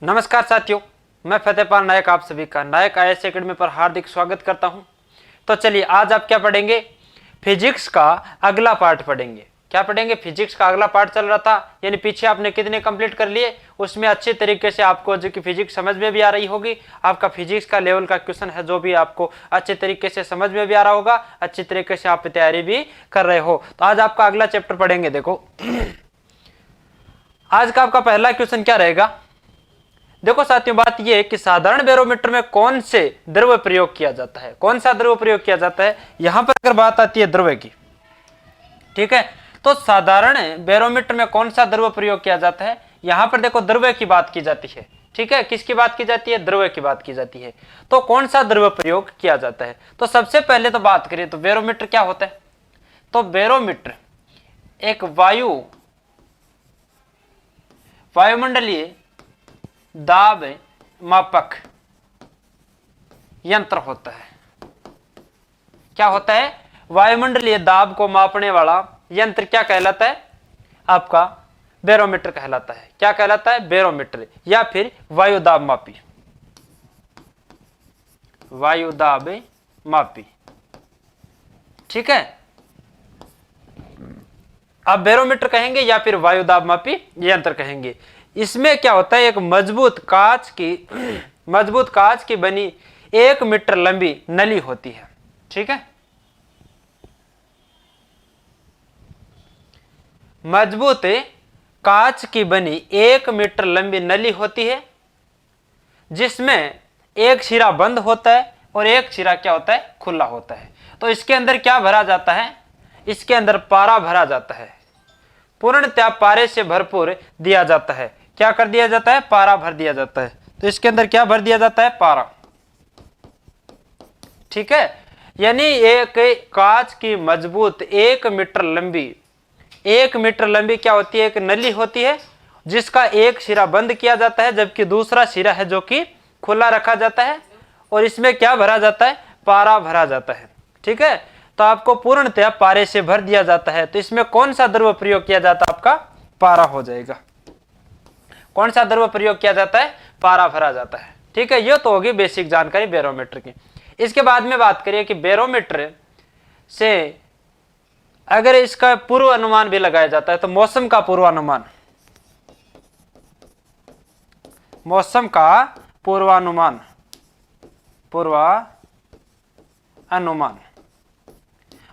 नमस्कार साथियों, मैं फतेहपाल नायक आप सभी का नायक IAS एकेडमी पर हार्दिक स्वागत करता हूं। तो चलिए आज आप क्या पढ़ेंगे? फिजिक्स का अगला पार्ट पढ़ेंगे। क्या पढ़ेंगे? फिजिक्स का अगला पार्ट चल रहा था, यानी पीछे आपने कितने कंप्लीट कर लिए, उसमें अच्छे तरीके से आपको जो कि फिजिक्स समझ में भी आ रही होगी। आपका फिजिक्स का लेवल का क्वेश्चन है जो भी आपको अच्छे तरीके से समझ में भी आ रहा होगा, अच्छी तरीके से आप तैयारी भी कर रहे हो। तो आज आपका अगला चैप्टर पढ़ेंगे। देखो आज का आपका पहला क्वेश्चन क्या रहेगा? देखो साथियों, बात यह है कि साधारण बैरोमीटर में कौन से द्रव्य प्रयोग किया जाता है? कौन सा द्रव्य प्रयोग किया जाता है? यहां पर अगर बात आती है द्रव्य की, ठीक है, तो साधारण बैरोमीटर में कौन सा द्रव्य प्रयोग किया जाता है? यहां पर देखो द्रव्य की बात की जाती है, ठीक है। किसकी बात की जाती है? द्रव्य की बात की जाती है। तो कौन सा द्रव्य प्रयोग किया जाता है? तो सबसे पहले तो बात करें तो बैरोमीटर क्या होता है? तो बैरोमीटर एक वायुमंडलीय दाब मापक यंत्र होता है। क्या होता है? वायुमंडलीय दाब को मापने वाला यंत्र क्या कहलाता है? आपका बैरोमीटर कहलाता है। क्या कहलाता है? बैरोमीटर, या फिर वायुदाब मापी। वायुदाब मापी, ठीक है। आप बैरोमीटर कहेंगे या फिर वायुदाब मापी यंत्र कहेंगे। इसमें क्या होता है? एक मजबूत कांच की बनी 1 मीटर लंबी नली होती है, ठीक है। मजबूत कांच की बनी 1 मीटर लंबी नली होती है, जिसमें एक सिरा बंद होता है और एक सिरा क्या होता है? खुला होता है। तो इसके अंदर क्या भरा जाता है? इसके अंदर पारा भरा जाता है। पूर्णतः पारे से भरपूर दिया जाता है। क्या कर दिया जाता है? पारा भर दिया जाता है। तो इसके अंदर क्या भर दिया जाता है? पारा, ठीक है। यानी एक कांच की मजबूत 1 मीटर लंबी क्या होती है? एक नली होती है, जिसका एक सिरा बंद किया जाता है, जबकि दूसरा सिरा है जो कि खुला रखा जाता है। और इसमें क्या भरा जाता है? पारा भरा जाता है, ठीक है। तो आपको पूर्णतः पारे से भर दिया जाता है। तो इसमें कौन सा द्रव्य प्रयोग किया जाता है? आपका पारा हो जाएगा। कौन सा द्रव्य प्रयोग किया जाता है? पारा भरा जाता है, ठीक है। ये तो होगी बेसिक जानकारी बैरोमीटर की। इसके बाद में बात करिए कि बैरोमीटर से अगर इसका पूर्व अनुमान भी लगाया जाता है, तो मौसम का पूर्वानुमान, मौसम का पूर्वानुमान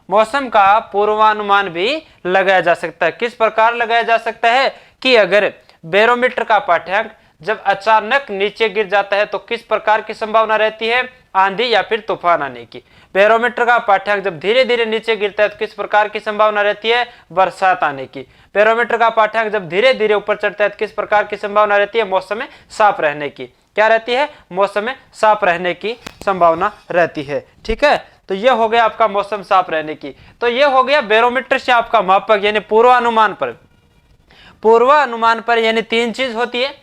मौसम का पूर्वानुमान भी लगाया जा सकता है। किस प्रकार लगाया जा सकता है? कि अगर बैरोमीटर का पाठ्यांक जब अचानक नीचे गिर जाता है तो किस प्रकार की संभावना रहती है? आंधी या फिर तूफान आने की। बैरोमीटर का पाठ्यांक जब धीरे धीरे नीचे गिरता है तो किस प्रकार की संभावना रहती है? बरसात आने की। बैरोमीटर का पाठ्यांक जब धीरे धीरे ऊपर चढ़ता है तो किस प्रकार की संभावना रहती है? मौसम में साफ रहने की। क्या रहती है? मौसम में साफ रहने की संभावना रहती है, ठीक है। तो यह हो गया आपका मौसम साफ रहने की। तो यह हो गया बैरोमीटर से आपका मापक, यानी पूर्वानुमान पर यानी 3 चीज होती है।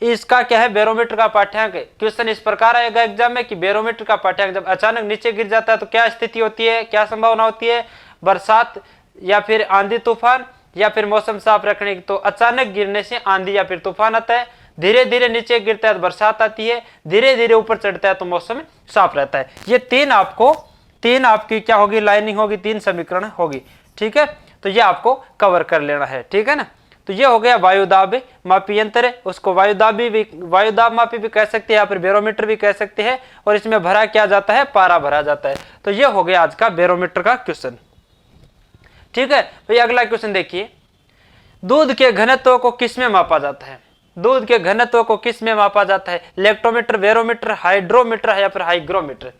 इसका क्या है? बैरोमीटर का पाठ्यांक। क्वेश्चन इस प्रकार आएगा एग्जाम में कि बैरोमीटर का पाठ्यांक जब अचानक नीचे गिर जाता है तो क्या स्थिति होती है, क्या संभावना होती है? बरसात या फिर आंधी तूफान, या फिर मौसम साफ रखने की। तो अचानक गिरने से आंधी या फिर तूफान आता है, धीरे धीरे नीचे गिरता है तो बरसात आती है, धीरे धीरे ऊपर चढ़ता है तो मौसम साफ रहता है। ये तीन आपकी क्या होगी? लाइनिंग होगी, 3 समीकरण होगी, ठीक है। तो ये आपको कवर कर लेना है, ठीक है ना। तो ये हो गया वायुदाब मापी यंत्र। उसको वायुदाब मापी भी कह सकते हैं, या फिर बैरोमीटर भी कह सकते हैं। और इसमें भरा क्या जाता है? पारा भरा जाता है। तो ये हो गया आज का बैरोमीटर का क्वेश्चन, ठीक है। भाई अगला क्वेश्चन देखिए, दूध के घनत्व को किस में मापा जाता है? दूध के घनत्व को किस में मापा जाता है? लेक्टोमीटर, बैरोमीटर, हाइड्रोमीटर या फिर हाइग्रोमीटर?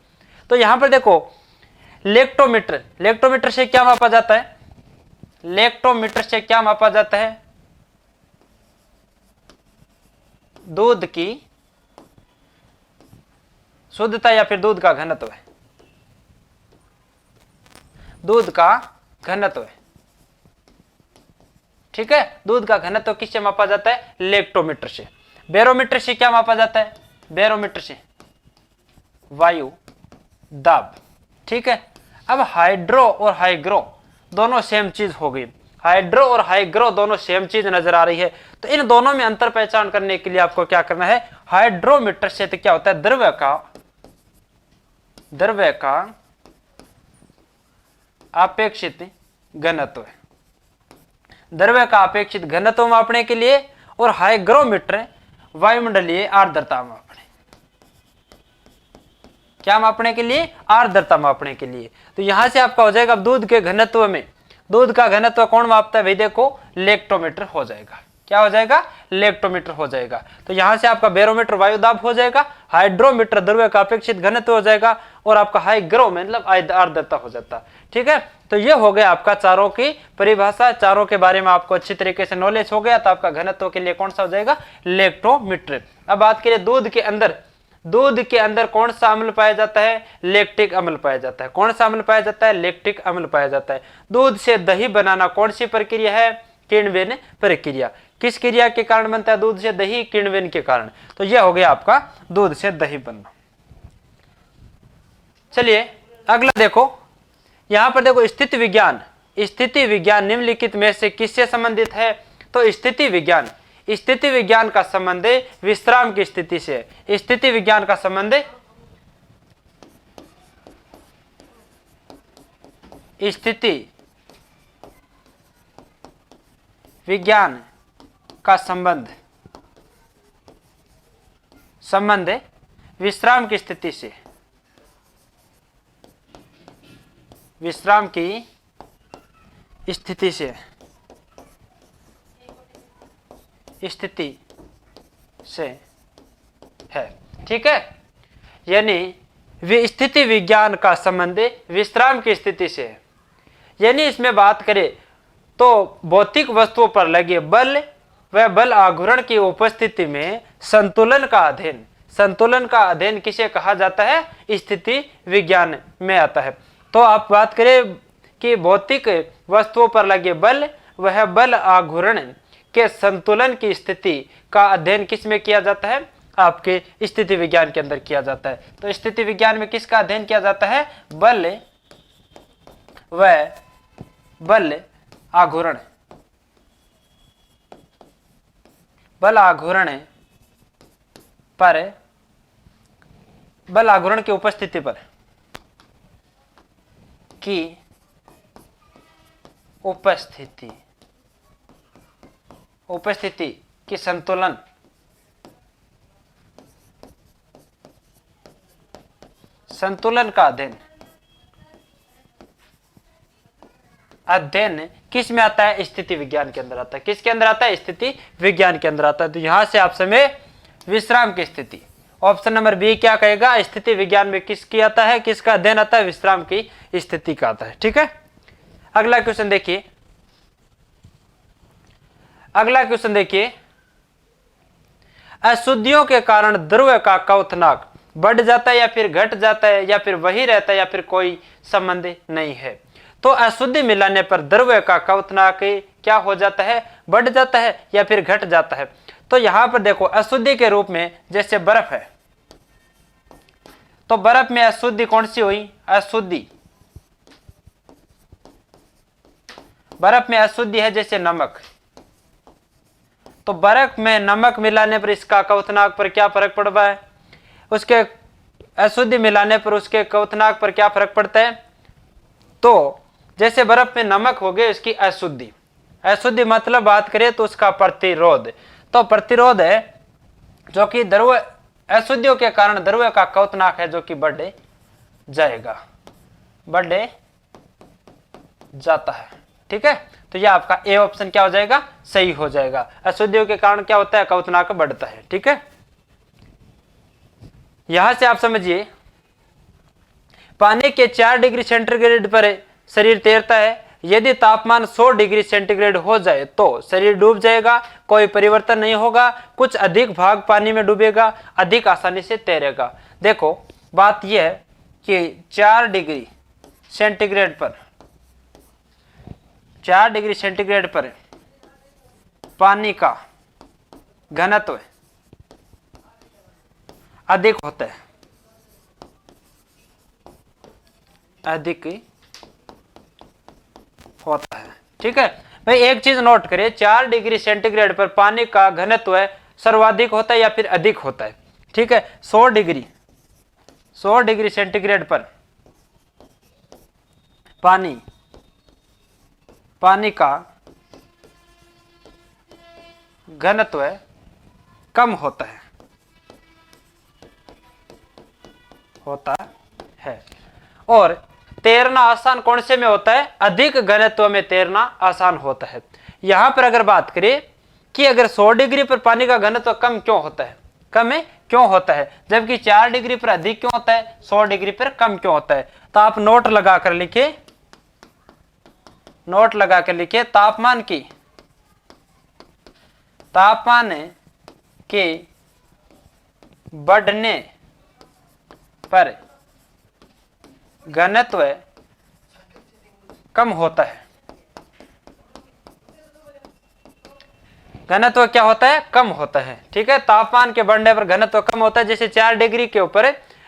तो यहां पर देखो लेक्टोमीटर से क्या मापा जाता है? लेक्टोमीटर से क्या मापा जाता है? दूध की शुद्धता या फिर दूध का घनत्व है। दूध का घनत्व है, ठीक है। दूध का घनत्व किससे मापा जाता है? लेक्टोमीटर से। बैरोमीटर से क्या मापा जाता है? बैरोमीटर से वायु दाब, ठीक है। अब हाइड्रो और हाइग्रो दोनों सेम चीज हो गई। हाइड्रो और हाइग्रो दोनों सेम चीज नजर आ रही है, तो इन दोनों में अंतर पहचान करने के लिए आपको क्या करना है? हाइड्रोमीटर से तो क्या होता है, द्रव्य का अपेक्षित घनत्व है, द्रव्य का अपेक्षित घनत्व मापने के लिए, और हाइग्रोमीटर वायुमंडलीय आर्द्रता मापने, क्या मापने के लिए, आर्द्रता मापने के लिए। तो यहां से आपका हो जाएगा, अब दूध के घनत्व में, दूध का घनत्व कौन मापता है भाई, देखो लेक्टोमीटर हो जाएगा, क्या हो जाएगा, लेक्टोमीटर हो जाएगा। तो यहां से आपका बैरोमीटर वायुदाब हो जाएगा, हाइड्रोमीटर द्रव्य का अपेक्षित घनत्व हो जाएगा, और आपका हाइग्रो मतलब आर्द्रता हो जाता। ठीक है, तो ये हो गया आपका चारों की परिभाषा, चारों के बारे में आपको अच्छी तरीके से नॉलेज हो गया। तो आपका घनत्व के लिए कौन सा हो जाएगा, लेक्टोमीटर। अब बात करें दूध के अंदर, दूध के अंदर कौन सा अम्ल पाया जाता है, लैक्टिक अम्ल पाया जाता है। कौन सा अम्ल पाया जाता है, लैक्टिक अम्ल पाया जाता है। दूध से दही बनाना कौन सी प्रक्रिया है, किण्वन प्रक्रिया। किस क्रिया के कारण बनता है दूध से दही, किण्वन के कारण। तो यह हो गया आपका दूध से दही बनना। चलिए अगला देखो, यहां पर देखो स्थिति विज्ञान, स्थिति विज्ञान निम्नलिखित में से किससे संबंधित है, तो स्थिति विज्ञान, स्थिति विज्ञान का संबंध विश्राम की स्थिति से, स्थिति विज्ञान का संबंध स्थिति विज्ञान का संबंध विश्राम की स्थिति से, विश्राम की स्थिति से है। ठीक है, यानी स्थिति विज्ञान का संबंध विश्राम की स्थिति से है। यानी इसमें बात करें तो भौतिक वस्तुओं पर लगे बल व बल आघूर्ण की उपस्थिति में संतुलन का अध्ययन, संतुलन का अध्ययन किसे कहा जाता है, स्थिति विज्ञान में आता है। तो आप बात करें कि भौतिक वस्तुओं पर लगे बल वह बल आघूर्ण के संतुलन की स्थिति का अध्ययन किस में किया जाता है, आपके स्थिति विज्ञान के अंदर किया जाता है। तो स्थिति विज्ञान में किसका अध्ययन किया जाता है, बल व बल आघूर्ण, बल आघूर्ण पर, बल आघूर्ण की उपस्थिति पर की उपस्थिति की संतुलन, संतुलन का अध्ययन किस में आता है, स्थिति विज्ञान के अंदर आता है। किसके अंदर आता है, स्थिति विज्ञान के अंदर आता है। तो यहां से आप समय विश्राम की स्थिति, ऑप्शन नंबर बी क्या कहेगा, स्थिति विज्ञान में किसकी आता है, किसका अध्ययन आता है, विश्राम की स्थिति का आता है। ठीक है, अगला क्वेश्चन देखिए, अगला क्वेश्चन देखिए, अशुद्धियों के कारण द्रव्य का क्वथनांक बढ़ जाता है या फिर घट जाता है, या फिर वही रहता है, या फिर कोई संबंध नहीं है। तो अशुद्धि मिलाने पर द्रव्य का क्वथनांक क्या हो जाता है, बढ़ जाता है या फिर घट जाता है। तो यहां पर देखो अशुद्धि के रूप में जैसे बर्फ है, तो बर्फ में अशुद्धि कौन सी हुई, अशुद्धि, बर्फ में अशुद्धि है जैसे नमक। तो बर्फ में नमक मिलाने पर इसका क्वथनांक पर क्या फर्क पड़ रहा है, उसके अशुद्धि मिलाने पर उसके क्वथनांक पर क्या फर्क पड़ता है। तो जैसे बर्फ में नमक हो गए उसकी अशुद्धि, अशुद्धि मतलब बात करें तो उसका प्रतिरोध। तो प्रतिरोध है जो कि द्रव्य, अशुद्धियों के कारण द्रव्य का क्वथनांक है जो कि बढ़ जाएगा, बढ़ जाता है। ठीक है, तो यह आपका ए ऑप्शन क्या हो जाएगा, सही हो जाएगा। अशुद्धियों के कारण क्या होता है, क्वथनांक बढ़ता है। ठीक है, यहां से आप समझिए पानी के 4 डिग्री सेंटीग्रेड पर शरीर तैरता है, यदि तापमान 100 डिग्री सेंटीग्रेड हो जाए तो शरीर डूब जाएगा, कोई परिवर्तन नहीं होगा, कुछ अधिक भाग पानी में डूबेगा, अधिक आसानी से तैरेगा। देखो बात यह है कि 4 डिग्री सेंटीग्रेड पर, 4 डिग्री सेंटीग्रेड पर पानी का घनत्व अधिक होता है, अधिक होता है। ठीक है भाई, एक चीज नोट करें, 4 डिग्री सेंटीग्रेड पर पानी का घनत्व सर्वाधिक होता है या फिर अधिक होता है। ठीक है, 100 डिग्री सेंटीग्रेड पर पानी का घनत्व कम होता है और तैरना आसान कौन से में होता है? अधिक घनत्व में तैरना आसान होता है। यहां पर अगर बात करें कि अगर 100 डिग्री पर पानी का घनत्व कम क्यों होता है, कम है क्यों होता है, जबकि 4 डिग्री पर अधिक क्यों होता है, 100 डिग्री पर कम क्यों होता है? तो आप नोट लगाकर लिखिए, तापमान के बढ़ने पर घनत्व कम होता है। घनत्व क्या होता है? कम होता है। ठीक है, तापमान के बढ़ने पर घनत्व कम होता है। जैसे 4 डिग्री के ऊपर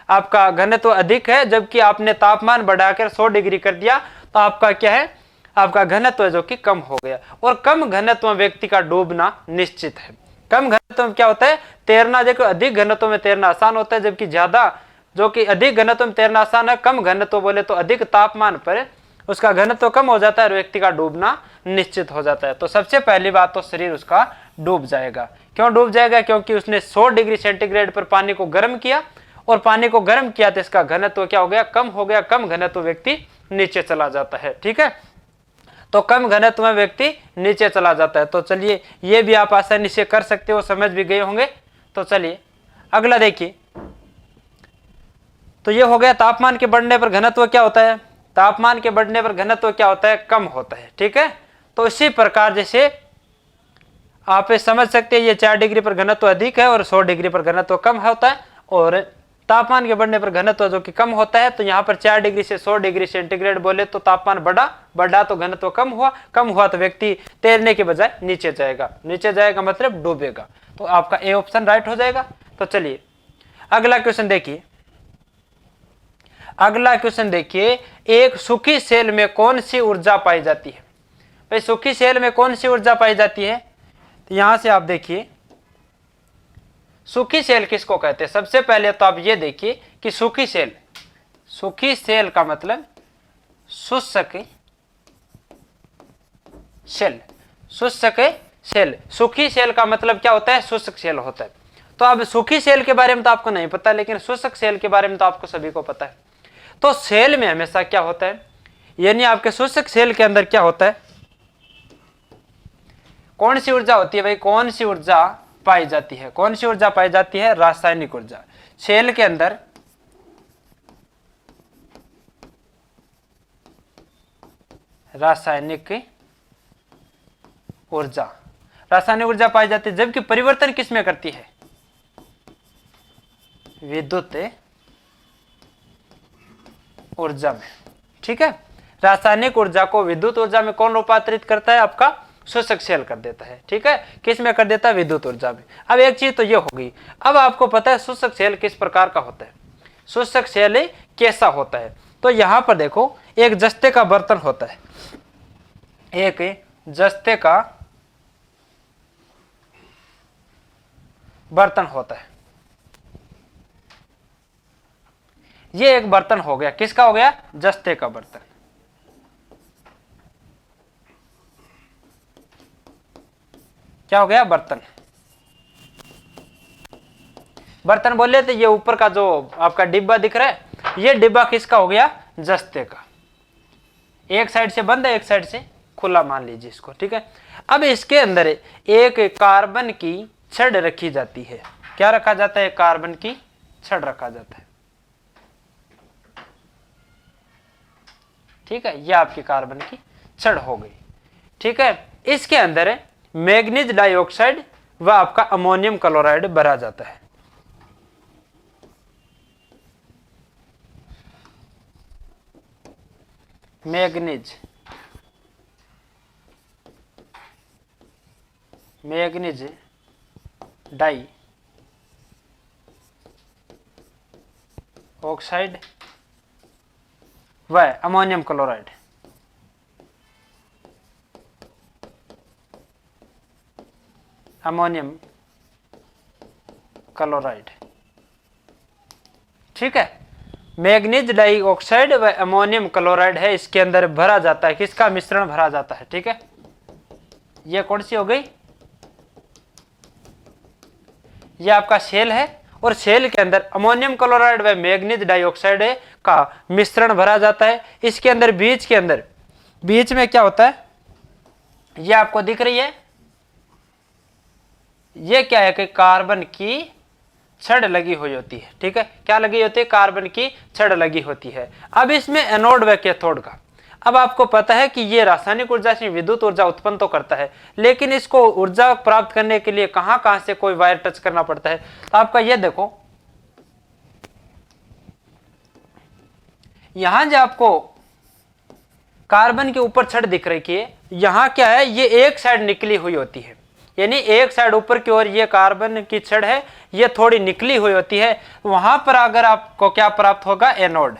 आपका घनत्व अधिक है, जबकि आपने तापमान बढ़ाकर 100 डिग्री कर दिया तो आपका क्या है? आपका घनत्व जो कि कम हो गया। और कम घनत्व व्यक्ति का डूबना निश्चित है। कम घनत्व में क्या होता है? तैरना, देखो अधिक घनत्व में तैरना आसान होता है, जबकि ज्यादा जो कि अधिक घनत्व में तैरना आसान है, कम घनत्व बोले तो अधिक तापमान पर उसका घनत्व कम हो जाता है और व्यक्ति का डूबना निश्चित हो जाता है। तो सबसे पहली बात तो शरीर उसका डूब जाएगा। क्यों डूब जाएगा? क्योंकि उसने 100 डिग्री सेंटीग्रेड पर पानी को गर्म किया और पानी को गर्म किया तो इसका घनत्व क्या हो गया? कम हो गया। कम घनत्व व्यक्ति नीचे चला जाता है। ठीक है, तो कम घनत्व में व्यक्ति नीचे चला जाता है। तो चलिए ये भी आप आसानी से कर सकते हो, समझ भी गए होंगे। तो चलिए अगला देखिए, तो ये हो गया तापमान के बढ़ने पर घनत्व क्या होता है? तापमान के बढ़ने पर घनत्व क्या होता है? कम होता है। ठीक है, तो इसी प्रकार जैसे आप समझ सकते हैं, ये 4 डिग्री पर घनत्व अधिक है और 100 डिग्री पर घनत्व कम होता है, और तापमान के बढ़ने पर घनत्व जो कि कम होता है। तो यहाँ पर 4 डिग्री से 100 डिग्री सेंटीग्रेड बोले तो तापमान बढ़ा तो घनत्व कम हुआ तो व्यक्ति तैरने के बजाय नीचे जाएगा मतलब डूबेगा। तो आपका ए ऑप्शन राइट हो जाएगा। तो चलिए अगला क्वेश्चन देखिए, एक सुखी सेल में कौन सी ऊर्जा पाई जाती है? भाई सुखी सेल में कौन सी ऊर्जा पाई जाती है? तो यहां से आप देखिए सुखी सेल किसको कहते हैं। सबसे पहले तो आप ये देखिए कि सुखी सेल का मतलब शुष्क सेल। सुखी सेल का मतलब क्या होता है? शुष्क सेल होता है। तो अब सुखी सेल के बारे में तो आपको नहीं पता, लेकिन शुष्क सेल के बारे में तो आपको सभी को पता है। तो सेल में हमेशा क्या होता है, यानी आपके शुष्क सेल के अंदर क्या होता है? कौन सी ऊर्जा होती है भाई? कौन सी ऊर्जा पाई जाती है? कौन सी ऊर्जा पाई जाती है? रासायनिक ऊर्जा। सेल के अंदर रासायनिक ऊर्जा पाई जाती है, जबकि परिवर्तन किसमें करती है? विद्युत ऊर्जा में। ठीक है, रासायनिक ऊर्जा को विद्युत ऊर्जा में कौन रूपांतरित करता है? आपका शुष्क सेल कर देता है। ठीक है, किस में कर देता है? विद्युत ऊर्जा में। अब एक चीज तो ये हो गई। अब आपको पता है शुष्क सेल किस प्रकार का होता है, शुष्क सेल कैसा होता है। तो यहां पर देखो, एक जस्ते का बर्तन होता है, एक जस्ते का बर्तन होता है। ये एक बर्तन हो गया, किसका हो गया? जस्ते का बर्तन। क्या हो गया? बर्तन बोले तो ये ऊपर का जो आपका डिब्बा दिख रहा है, ये डिब्बा किसका हो गया? जस्ते का। एक साइड से बंद है, एक साइड से खुला मान लीजिए इसको। ठीक है, अब इसके अंदर एक कार्बन की छड़ रखी जाती है। क्या रखा जाता है? कार्बन की छड़ रखा जाता है। ठीक है, ये आपकी कार्बन की छड़ हो गई। ठीक है, इसके अंदर मैग्नीज डाइऑक्साइड व आपका अमोनियम क्लोराइड भरा जाता है। मैग्नीज डाई ऑक्साइड व अमोनियम क्लोराइड। Ammonium chloride. ठीक है, मैग्नीज डाइऑक्साइड व अमोनियम क्लोराइड है, इसके अंदर भरा जाता है, किसका मिश्रण भरा जाता है। ठीक है, ये कौन सी हो गई, ये आपका सेल है, और सेल के अंदर अमोनियम क्लोराइड व मैग्नीज डाइऑक्साइड का मिश्रण भरा जाता है। इसके अंदर बीच के अंदर, बीच में क्या होता है, ये आपको दिख रही है, ये क्या है कि कार्बन की छड़ लगी हुई होती है। ठीक है, क्या लगी होती है, कार्बन की छड़ लगी होती है। अब इसमें एनोड व कैथोड का, अब आपको पता है कि ये रासायनिक ऊर्जा से विद्युत ऊर्जा उत्पन्न तो करता है, लेकिन इसको ऊर्जा प्राप्त करने के लिए कहां कहां से कोई वायर टच करना पड़ता है। तो आपका ये देखो, यहां जो आपको कार्बन के ऊपर छड़ दिख रही है, यहां क्या है, ये एक साइड निकली हुई होती है, यानी एक साइड ऊपर की ओर ये कार्बन की छड़ है, ये थोड़ी निकली हुई होती है। वहां पर अगर आपको क्या प्राप्त होगा, एनोड।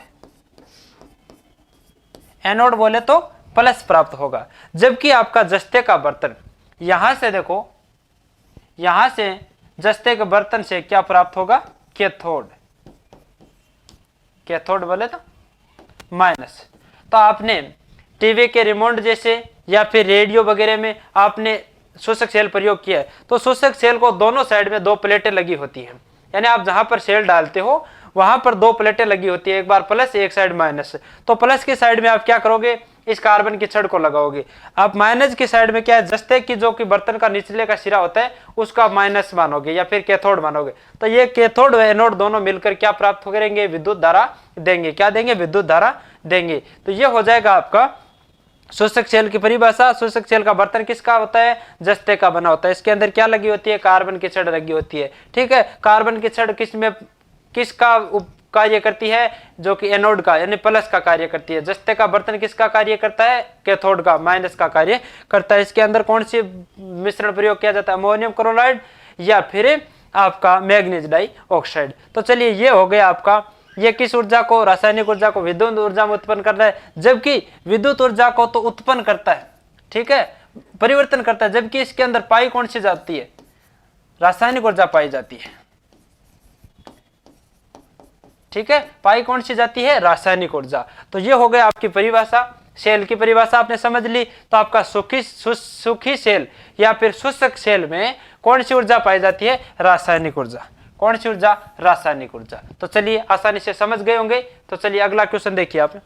एनोड बोले तो प्लस प्राप्त होगा। जबकि आपका जस्ते का बर्तन, यहां से देखो, यहां से जस्ते के बर्तन से क्या प्राप्त होगा, कैथोड। कैथोड बोले तो माइनस। तो आपने टीवी के रिमोट जैसे या फिर रेडियो वगैरह में आपने शोषक सेल प्रयोग किया है, तो शोषक सेल को दोनों साइड में दो प्लेटें लगी होती हैं, यानी आप जहां पर सेल डालते हो वहां पर दो प्लेटें लगी होती है, एक बार प्लस एक साइड माइनस। तो प्लस की साइड में आप क्या करोगे, इस कार्बन की छड़ को लगाओगे। आप माइनस की साइड में क्या है, जस्ते की जो कि बर्तन का निचले का सिरा होता है उसका माइनस मानोगे या फिर कैथोड मानोगे। तो ये कैथोड व एनोड दोनों मिलकर क्या प्राप्त करेंगे, विद्युत धारा देंगे। क्या देंगे, विद्युत धारा देंगे। तो ये हो जाएगा आपका शोषक सेल की परिभाषा। शोषक सेल का बर्तन किसका होता है, जस्ते का बना होता है। इसके अंदर क्या लगी होती है, कार्बन की छड़ लगी होती है। ठीक है, कार्बन की छड़ किसका कार्य करती है, जो कि एनोड का यानी प्लस का कार्य करती है। जस्ते का बर्तन किसका कार्य करता है, कैथोड का माइनस का कार्य करता है। इसके अंदर कौन सी मिश्रण प्रयोग किया जाता है, अमोनियम क्लोराइड या फिर आपका मैग्नीज डाइऑक्साइड। तो चलिए, ये हो गया आपका, ये किस ऊर्जा को, रासायनिक ऊर्जा को विद्युत ऊर्जा में उत्पन्न कर रहा है, जबकि विद्युत ऊर्जा को तो उत्पन्न करता है, ठीक है, परिवर्तन करता है। जबकि इसके अंदर पाई कौन सी जाती है, रासायनिक ऊर्जा पाई जाती है। ठीक है, पाई कौन सी जाती है, रासायनिक ऊर्जा। तो ये हो गया आपकी परिभाषा, सेल की परिभाषा आपने समझ ली। तो आपका सुखी सेल या फिर शुष्क सेल में कौन सी ऊर्जा पाई जाती है, रासायनिक ऊर्जा। कौन सी ऊर्जा, रासायनिक ऊर्जा। तो चलिए, आसानी से समझ गए होंगे। तो चलिए अगला क्वेश्चन देखिए आप।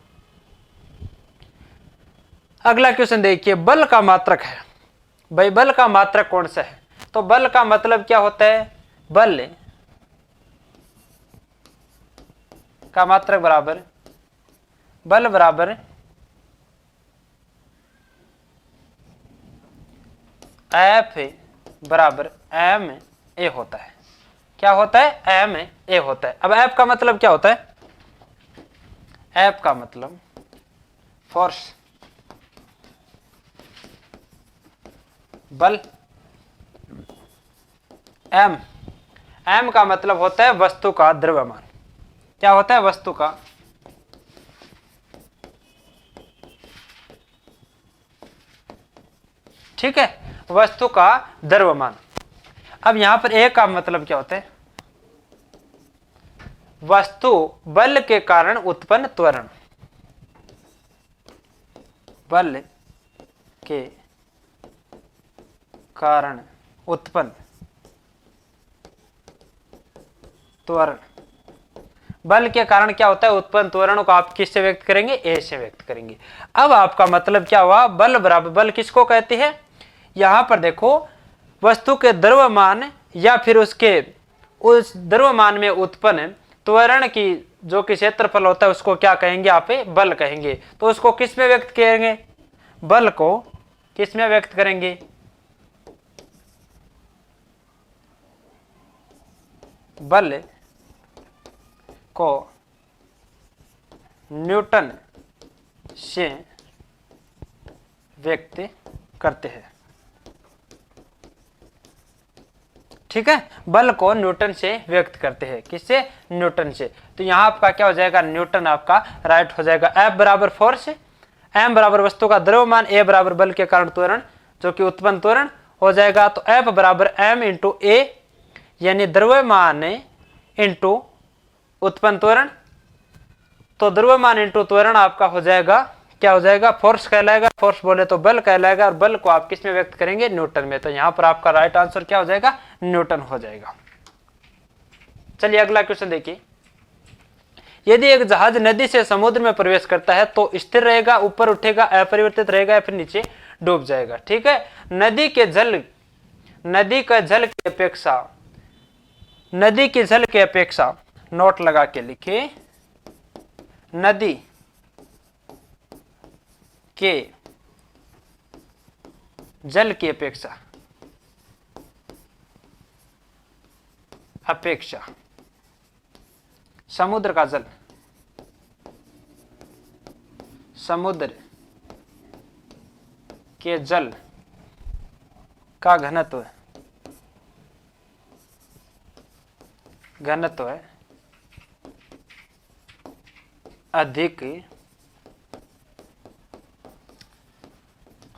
अगला क्वेश्चन देखिए, बल का मात्रक है। भाई बल का मात्रक कौन सा है, तो बल का मतलब क्या होता है, बल का मात्रक बराबर, बल बराबर एफ बराबर एम ए होता है। क्या होता है, एम ए होता है। अब एफ का मतलब क्या होता है, एफ का मतलब फोर्स, बल। एम, एम का मतलब होता है वस्तु का द्रव्यमान। क्या होता है, वस्तु का ठीक है, वस्तु का द्रव्यमान। अब यहां पर ए का मतलब क्या होता है, वस्तु बल के कारण उत्पन्न त्वरण। बल के कारण उत्पन्न त्वरण। बल के कारण क्या होता है, उत्पन्न त्वरण को आप किससे व्यक्त करेंगे, ए से व्यक्त करेंगे। अब आपका मतलब क्या हुआ, बल बराबर, बल किसको कहते हैं, यहां पर देखो, वस्तु के द्रव्यमान या फिर उसके उस द्रव्यमान में उत्पन्न त्वरण की जो कि क्षेत्रफल होता है उसको क्या कहेंगे, आप बल कहेंगे। तो उसको किस में व्यक्त करेंगे, बल को किस में व्यक्त करेंगे, बल को न्यूटन से व्यक्त करते हैं। ठीक है, बल को न्यूटन से व्यक्त करते हैं, किससे, न्यूटन से। तो यहां आपका क्या हो जाएगा, न्यूटन आपका राइट हो जाएगा। एफ बराबर फोर्स, एम बराबर वस्तु का द्रव्यमान, ए बराबर बल के कारण त्वरण जो कि उत्पन्न त्वरण हो जाएगा। तो एफ बराबर एम इंटू ए, यानी द्रव्यमान इंटू उत्पन्न त्वरण। तो द्रव्यमान इंटू त्वरण आपका हो जाएगा, क्या हो जाएगा, फोर्स कहलाएगा। फोर्स बोले तो बल कहलाएगा, और बल को आप किस में व्यक्त करेंगे, न्यूटन में। तो यहां पर आपका राइट आंसर क्या हो जाएगा, न्यूटन हो जाएगा। चलिए अगला क्वेश्चन देखिए। यदि एक जहाज नदी से समुद्र में प्रवेश करता है तो स्थिर रहेगा, ऊपर उठेगा, अपरिवर्तित रहेगा, या फिर नीचे डूब जाएगा। ठीक है, नदी के जल की अपेक्षा नोट लगा के लिखिए, नदी के जल की अपेक्षा समुद्र का जल, समुद्र के जल का घनत्व अधिक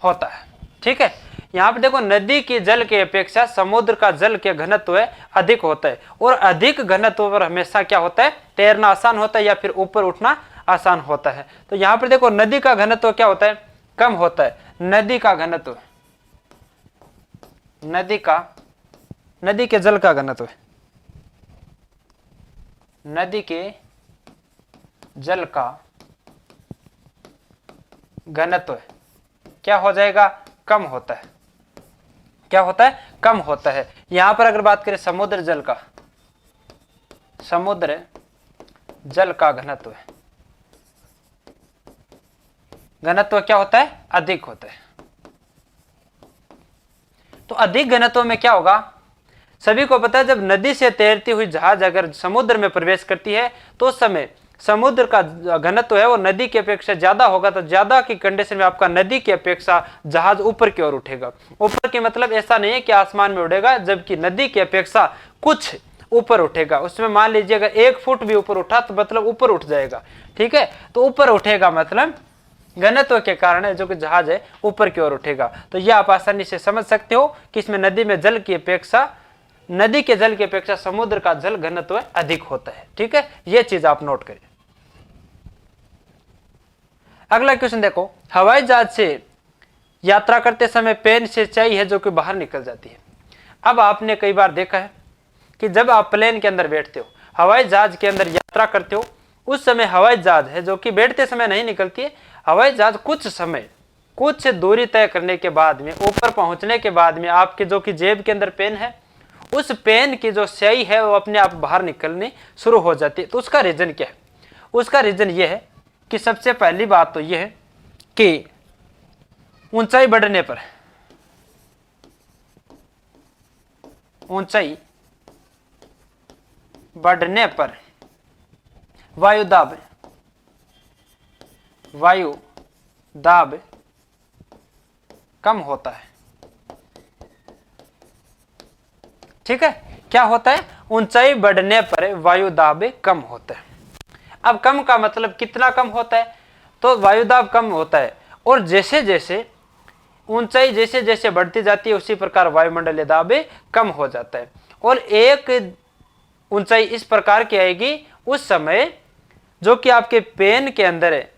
होता है। ठीक है, यहां पे देखो, नदी के जल के अपेक्षा समुद्र का जल के घनत्व अधिक होता है, और अधिक घनत्व पर हमेशा क्या होता है, तैरना आसान होता है या फिर ऊपर उठना आसान होता है। तो यहां पर देखो, नदी का घनत्व क्या होता है, कम होता है। नदी का घनत्व, नदी के जल का घनत्व, नदी के जल का घनत्व क्या हो जाएगा, कम होता है। क्या होता है, कम होता है। यहां पर अगर बात करें समुद्र जल का घनत्व क्या होता है, अधिक होता है। तो अधिक घनत्व में क्या होगा, सभी को पता है, जब नदी से तैरती हुई जहाज अगर समुद्र में प्रवेश करती है तो उस समय समुद्र का घनत्व है वो नदी की अपेक्षा ज्यादा होगा। तो ज्यादा की कंडीशन में आपका नदी की अपेक्षा जहाज ऊपर की ओर उठेगा। ऊपर की मतलब ऐसा नहीं है कि आसमान में उड़ेगा, जबकि नदी की अपेक्षा कुछ ऊपर उठेगा। उसमें मान लीजिए अगर 1 फुट भी ऊपर उठा तो मतलब ऊपर उठ जाएगा। ठीक है, तो ऊपर उठेगा मतलब घनत्व के कारण है जो कि जहाज है ऊपर की ओर उठेगा। तो यह आप आसानी से समझ सकते हो कि इसमें नदी के जल की अपेक्षा समुद्र का जल घनत्व अधिक होता है। ठीक है, यह चीज आप नोट करें। अगला क्वेश्चन देखो, हवाई जहाज से यात्रा करते समय पेन से स्याही है जो कि बाहर निकल जाती है। अब आपने कई बार देखा है कि जब आप प्लेन के अंदर बैठते हो, हवाई जहाज के अंदर यात्रा करते हो, उस समय हवाई जहाज है जो कि बैठते समय नहीं निकलती है। हवाई जहाज कुछ दूरी तय करने के बाद में, ऊपर पहुंचने के बाद में, आपके जो कि जेब के अंदर पेन है, उस पेन की जो स्याही है वो अपने आप बाहर निकलनी शुरू हो जाती है। तो उसका रीजन क्या है, उसका रीजन ये है कि सबसे पहली बात तो ये है कि ऊंचाई बढ़ने पर वायु दाब कम होता है। ठीक है, क्या होता है, ऊंचाई बढ़ने पर वायु दाब कम होता है। अब कम का मतलब कितना कम होता है, तो वायु दाब कम होता है, और जैसे जैसे ऊंचाई जैसे बढ़ती जाती है उसी प्रकार वायुमंडलीय दाब कम हो जाता है। और एक ऊंचाई इस प्रकार की आएगी उस समय जो कि आपके पेन के अंदर है,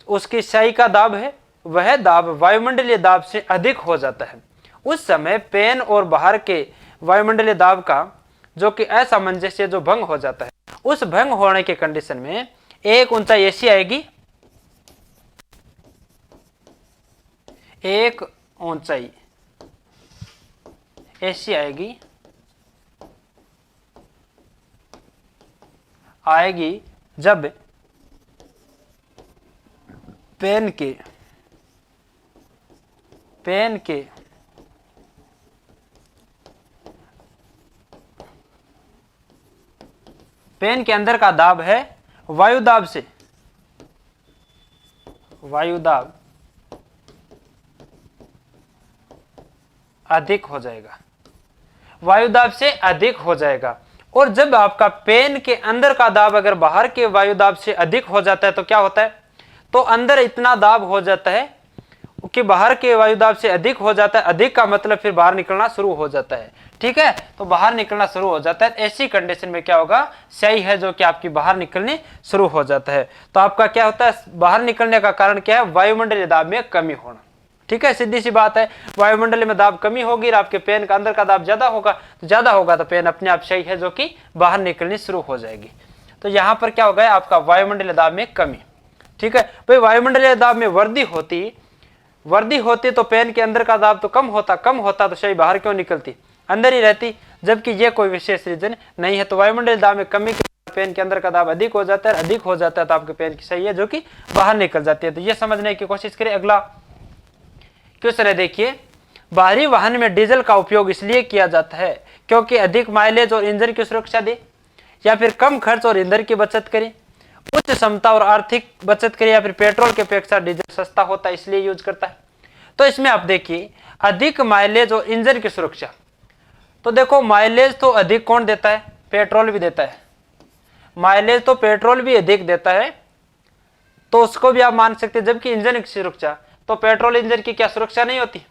उसकी स्याही का दाब है, वह दाब वायुमंडलीय दाब से अधिक हो जाता है। उस समय पेन और बाहर के वायुमंडलीय दाब का जो कि असामंजस्य जो भंग हो जाता है, उस भंग होने के कंडीशन में एक ऊंचाई ऐसी आएगी, जब पेन के अंदर का दाब है वायु दाब अधिक हो जाएगा, वायु दाब से अधिक हो जाएगा। और जब आपका पेन के अंदर का दाब अगर बाहर के वायु दाब से अधिक हो जाता है तो क्या होता है, तो अंदर इतना दाब हो जाता है कि बाहर के वायुदाब से अधिक हो जाता है, अधिक का मतलब फिर बाहर निकलना शुरू हो जाता है, ठीक है, तो बाहर निकलना शुरू हो जाता है। ऐसी कंडीशन में क्या होगा, सही है जो कि आपकी बाहर निकलने शुरू हो जाता है। तो आपका क्या होता है, बाहर निकलने का कारण क्या है, वायुमंडलीय दाब में कमी होना, ठीक है, सीधी सी बात है। वायुमंडल में दाब कमी होगी और आपके पेन का अंदर का दाब ज्यादा होगा, तो ज्यादा होगा तो पेन अपने आप सही है जो कि बाहर निकलनी शुरू हो जाएगी। तो यहाँ पर क्या हो गया, आपका वायुमंडलीय दाब में कमी, ठीक है। भाई वायुमंडलीय दाब में वृद्धि होती तो पेन के अंदर का दाब तो कम होता तो सही बाहर क्यों निकलती, अंदर ही रहती, जबकि ये कोई विशेष रीजन नहीं है। तो वायुमंडलीय दाब में कमी के पेन के अंदर का दाब अधिक हो जाता है, अधिक हो जाता है तो आपके पेन की सही है जो कि बाहर निकल जाती है। तो ये समझने की कोशिश करें। अगला क्वेश्चन है, देखिए, बाहरी वाहन में डीजल का उपयोग इसलिए किया जाता है क्योंकि अधिक माइलेज और ईंधन की सुरक्षा दे, या फिर कम खर्च और ईंधन की बचत करे, उच्च क्षमता और आर्थिक बचत करे, या फिर पेट्रोल की अपेक्षा डीजल सस्ता होता है इसलिए यूज करता है। तो इसमें आप देखिए, अधिक माइलेज और इंजन की सुरक्षा, तो देखो माइलेज तो अधिक कौन देता है, पेट्रोल भी देता है, माइलेज तो पेट्रोल भी अधिक देता है, तो उसको भी आप मान सकते हैं। जबकि इंजन की सुरक्षा, तो पेट्रोल इंजन की क्या सुरक्षा नहीं होती,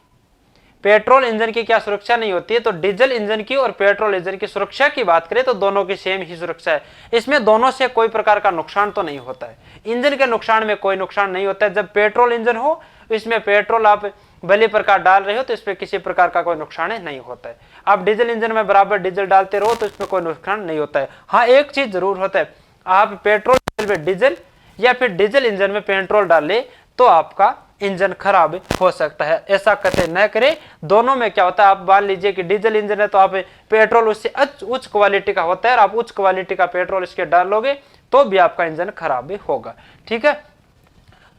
पेट्रोल इंजन की क्या सुरक्षा नहीं होती है। तो डीजल इंजन की और पेट्रोल इंजन की सुरक्षा की बात करें तो दोनों की सेम ही सुरक्षा है, इसमें दोनों से कोई प्रकार का नुकसान तो नहीं होता है। इंजन के नुकसान में कोई नुकसान नहीं होता है। जब पेट्रोल इंजन हो, इसमें पेट्रोल आप भली प्रकार डाल रहे हो तो इसमें किसी प्रकार का कोई नुकसान नहीं होता है। आप डीजल इंजन में बराबर डीजल डालते रहो तो इसमें कोई नुकसान नहीं होता है। हाँ, एक चीज जरूर होता है, आप पेट्रोल में डीजल या फिर डीजल इंजन में पेट्रोल डाल ले तो आपका इंजन खराब हो सकता है, ऐसा कतई न करें। दोनों में क्या होता है, आप मान लीजिए कि डीजल इंजन है तो आप पेट्रोल उससे उच्च क्वालिटी का होता है और आप उच्च क्वालिटी का पेट्रोल इसके डालोगे तो भी आपका इंजन खराब ही होगा, ठीक है।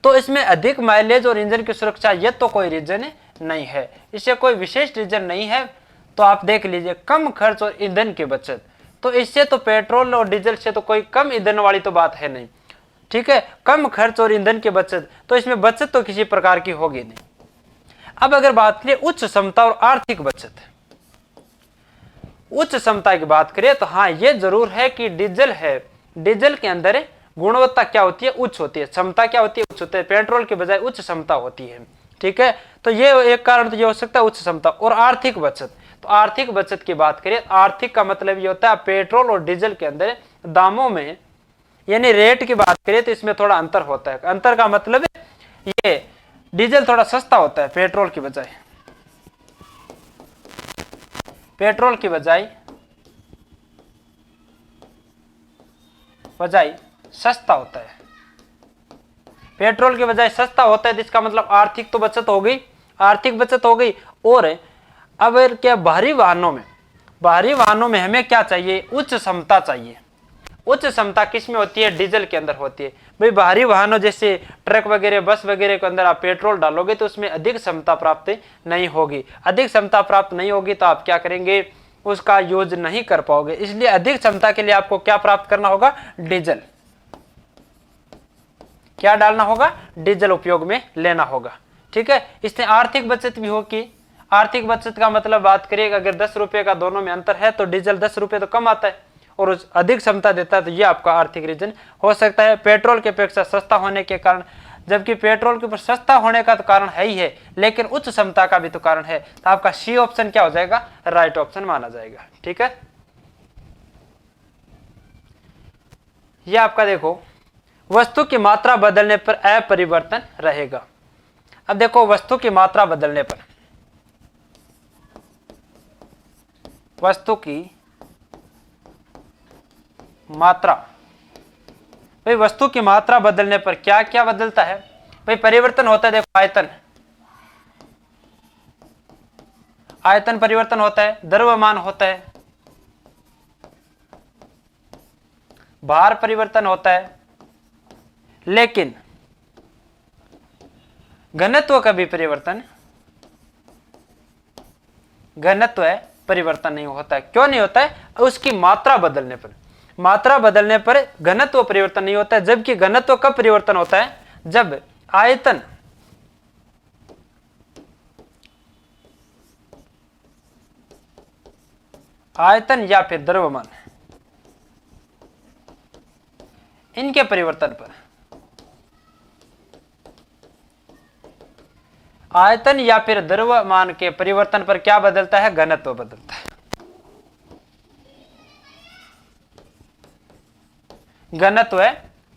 तो इसमें अधिक माइलेज और इंजन की सुरक्षा ये तो कोई रीजन नहीं है, इससे कोई विशेष रीजन नहीं है। तो आप देख लीजिए, कम खर्च और ईंधन की बचत, तो इससे तो पेट्रोल और डीजल से तो कोई कम ईंधन वाली तो बात है नहीं, ठीक है। कम खर्च और ईंधन की बचत, तो इसमें बचत तो किसी प्रकार की होगी नहीं। अब अगर बात करें उच्च क्षमता और आर्थिक बचत, उच्च क्षमता की बात करें तो हाँ, ये जरूर है कि डीजल है, डीजल के अंदर गुणवत्ता क्या होती है, उच्च होती है, क्षमता क्या होती है, उच्च होती है, पेट्रोल के बजाय उच्च क्षमता होती है, ठीक है। तो ये एक कारण तो ये हो सकता है उच्च क्षमता। और आर्थिक बचत, तो आर्थिक बचत की बात करें, आर्थिक का मतलब ये होता है पेट्रोल और डीजल के अंदर दामों में, यानी रेट की बात करें तो इसमें थोड़ा अंतर होता है। अंतर का मतलब ये डीजल थोड़ा सस्ता होता है पेट्रोल की बजाय, पेट्रोल की बजाय सस्ता होता है, पेट्रोल की बजाय सस्ता होता है। तो इसका मतलब आर्थिक तो बचत हो गई, आर्थिक बचत हो गई। और अब क्या भारी वाहनों में हमें क्या चाहिए, उच्च क्षमता चाहिए। उच्च क्षमता किस में होती है, डीजल के अंदर होती है। भाई भारी वाहनों जैसे ट्रक वगैरह, बस वगैरह के अंदर आप पेट्रोल डालोगे तो उसमें अधिक क्षमता प्राप्त नहीं होगी, अधिक क्षमता प्राप्त नहीं होगी तो आप क्या करेंगे, उसका यूज नहीं कर पाओगे। इसलिए अधिक क्षमता के लिए आपको क्या प्राप्त करना होगा, डीजल, क्या डालना होगा, डीजल उपयोग में लेना होगा, ठीक है। इससे आर्थिक बचत भी होगी। आर्थिक बचत का मतलब बात करिए, अगर 10 रुपए का दोनों में अंतर है तो डीजल 10 रुपए तो कम आता है और उस अधिक क्षमता देता है, तो ये आपका आर्थिक रीजन हो सकता है। पेट्रोल की अपेक्षा सस्ता होने के कारण, जबकि पेट्रोल के ऊपर सस्ता होने का तो कारण है ही है, लेकिन उच्च क्षमता का भी तो कारण है। तो आपका सी ऑप्शन क्या हो जाएगा, राइट ऑप्शन माना जाएगा, ठीक है। ये आपका देखो, वस्तु की मात्रा बदलने पर अपरिवर्तन रहेगा। अब देखो, वस्तु की मात्रा बदलने पर, वस्तु की मात्रा, भाई वस्तु की मात्रा बदलने पर क्या क्या बदलता है, भाई परिवर्तन होता है। देखो, आयतन परिवर्तन होता है, द्रव्यमान होता है, भार परिवर्तन होता है, लेकिन घनत्व का भी घनत्व परिवर्तन नहीं होता है। क्यों नहीं होता है, उसकी मात्रा बदलने पर, मात्रा बदलने पर घनत्व परिवर्तन नहीं होता है। जबकि घनत्व कब परिवर्तन होता है, जब आयतन या फिर द्रव्यमान, इनके परिवर्तन पर। आयतन या फिर द्रव्यमान के परिवर्तन पर क्या बदलता है? घनत्व बदलता है। घनत्व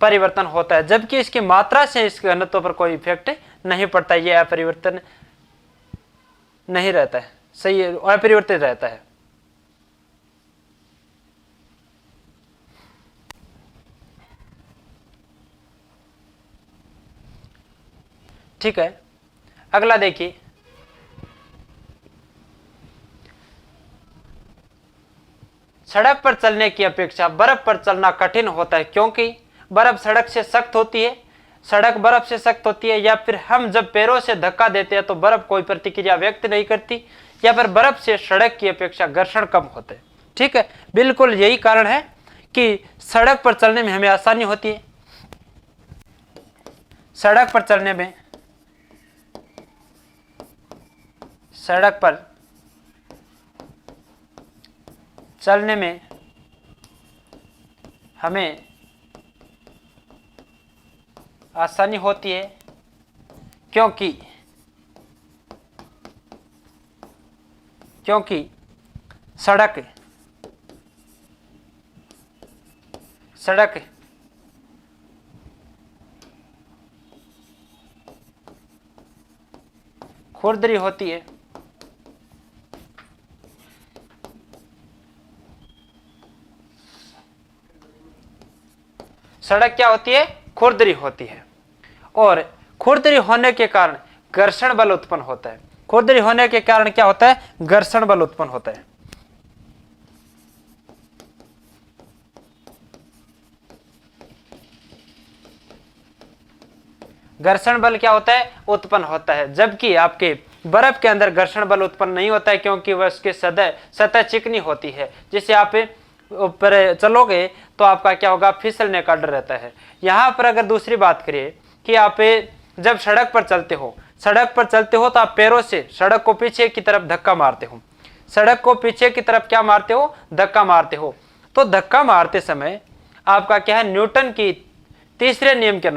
परिवर्तन होता है, जबकि इसकी मात्रा से इस घनत्व पर कोई इफेक्ट नहीं पड़ता, ये अपरिवर्तन नहीं रहता है, सही है, अपरिवर्तित रहता है। ठीक है, अगला देखिए, सड़क पर चलने की अपेक्षा बर्फ पर चलना कठिन होता है, क्योंकि बर्फ सड़क से सख्त होती है, सड़क बर्फ से सख्त होती है, या फिर हम जब पैरों से धक्का देते हैं तो बर्फ कोई प्रतिक्रिया व्यक्त नहीं करती, या फिर बर्फ से सड़क की अपेक्षा घर्षण कम होता है। ठीक है, बिल्कुल यही कारण है कि सड़क पर चलने में हमें आसानी होती है। सड़क पर चलने में हमें आसानी होती है, क्योंकि सड़क खुरदरी होती है, सड़क क्या होती है? खुरदरी होती है, और खुरदरी होने के कारण घर्षण बल उत्पन्न होता है। खुरदरी होने के कारण क्या होता है? घर्षण बल उत्पन्न होता है। घर्षण बल क्या होता है? उत्पन्न होता है, जबकि आपके बर्फ के अंदर घर्षण बल उत्पन्न नहीं होता है, क्योंकि वह उसकी सतह चिकनी होती है, जिससे आप ऊपर चलोगे तो आपका क्या होगा? फिसलने का डर रहता है। यहाँ पर अगर दूसरी बात करिए कि आप जब सड़क पर चलते हो तो आप पैरों से सड़क को पीछे की तरफ धक्का मारते हो, सड़क को पीछे की तरफ क्या मारते हो? धक्का मारते हो। तो धक्का मारते समय आपका क्या है? न्यूटन के तीसरे नियम के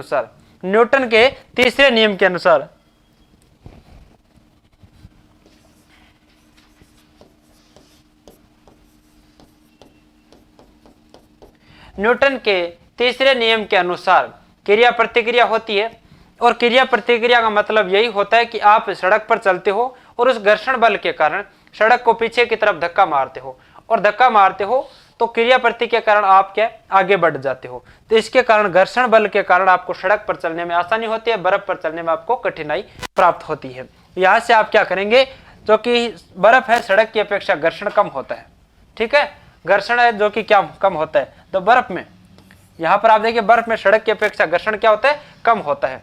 अनुसार क्रिया प्रतिक्रिया होती है, और क्रिया प्रतिक्रिया का मतलब यही होता है कि आप सड़क पर चलते हो और उस घर्षण बल के कारण सड़क को पीछे की तरफ धक्का मारते हो, और धक्का मारते हो तो क्रिया प्रतिक्रिया के कारण आप क्या? आगे बढ़ जाते हो। तो इसके कारण घर्षण बल के कारण आपको सड़क पर चलने में आसानी होती है, बर्फ पर चलने में आपको कठिनाई प्राप्त होती है। यहाँ से आप क्या करेंगे? जो कि बर्फ है, सड़क की अपेक्षा घर्षण कम होता है। ठीक है, घर्षण है जो कि क्या कम होता है? तो बर्फ में, यहाँ पर आप देखिए, बर्फ में सड़क की अपेक्षा घर्षण क्या होता है? कम होता है,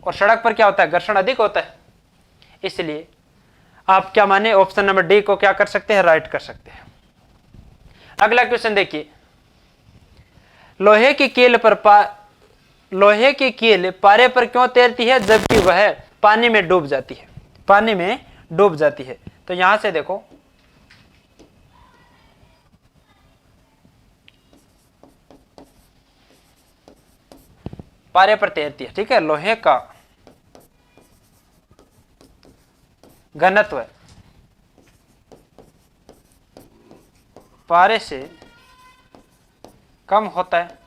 और सड़क पर क्या होता है? घर्षण अधिक होता है। इसलिए आप क्या माने? ऑप्शन नंबर डी को क्या कर सकते हैं? राइट कर सकते हैं। अगला क्वेश्चन देखिए, लोहे की कील पारे पर क्यों तैरती है जबकि वह पानी में डूब जाती है? तो यहां से देखो, पारे पर तैरती है। ठीक है, लोहे का घनत्व पारे से कम होता है।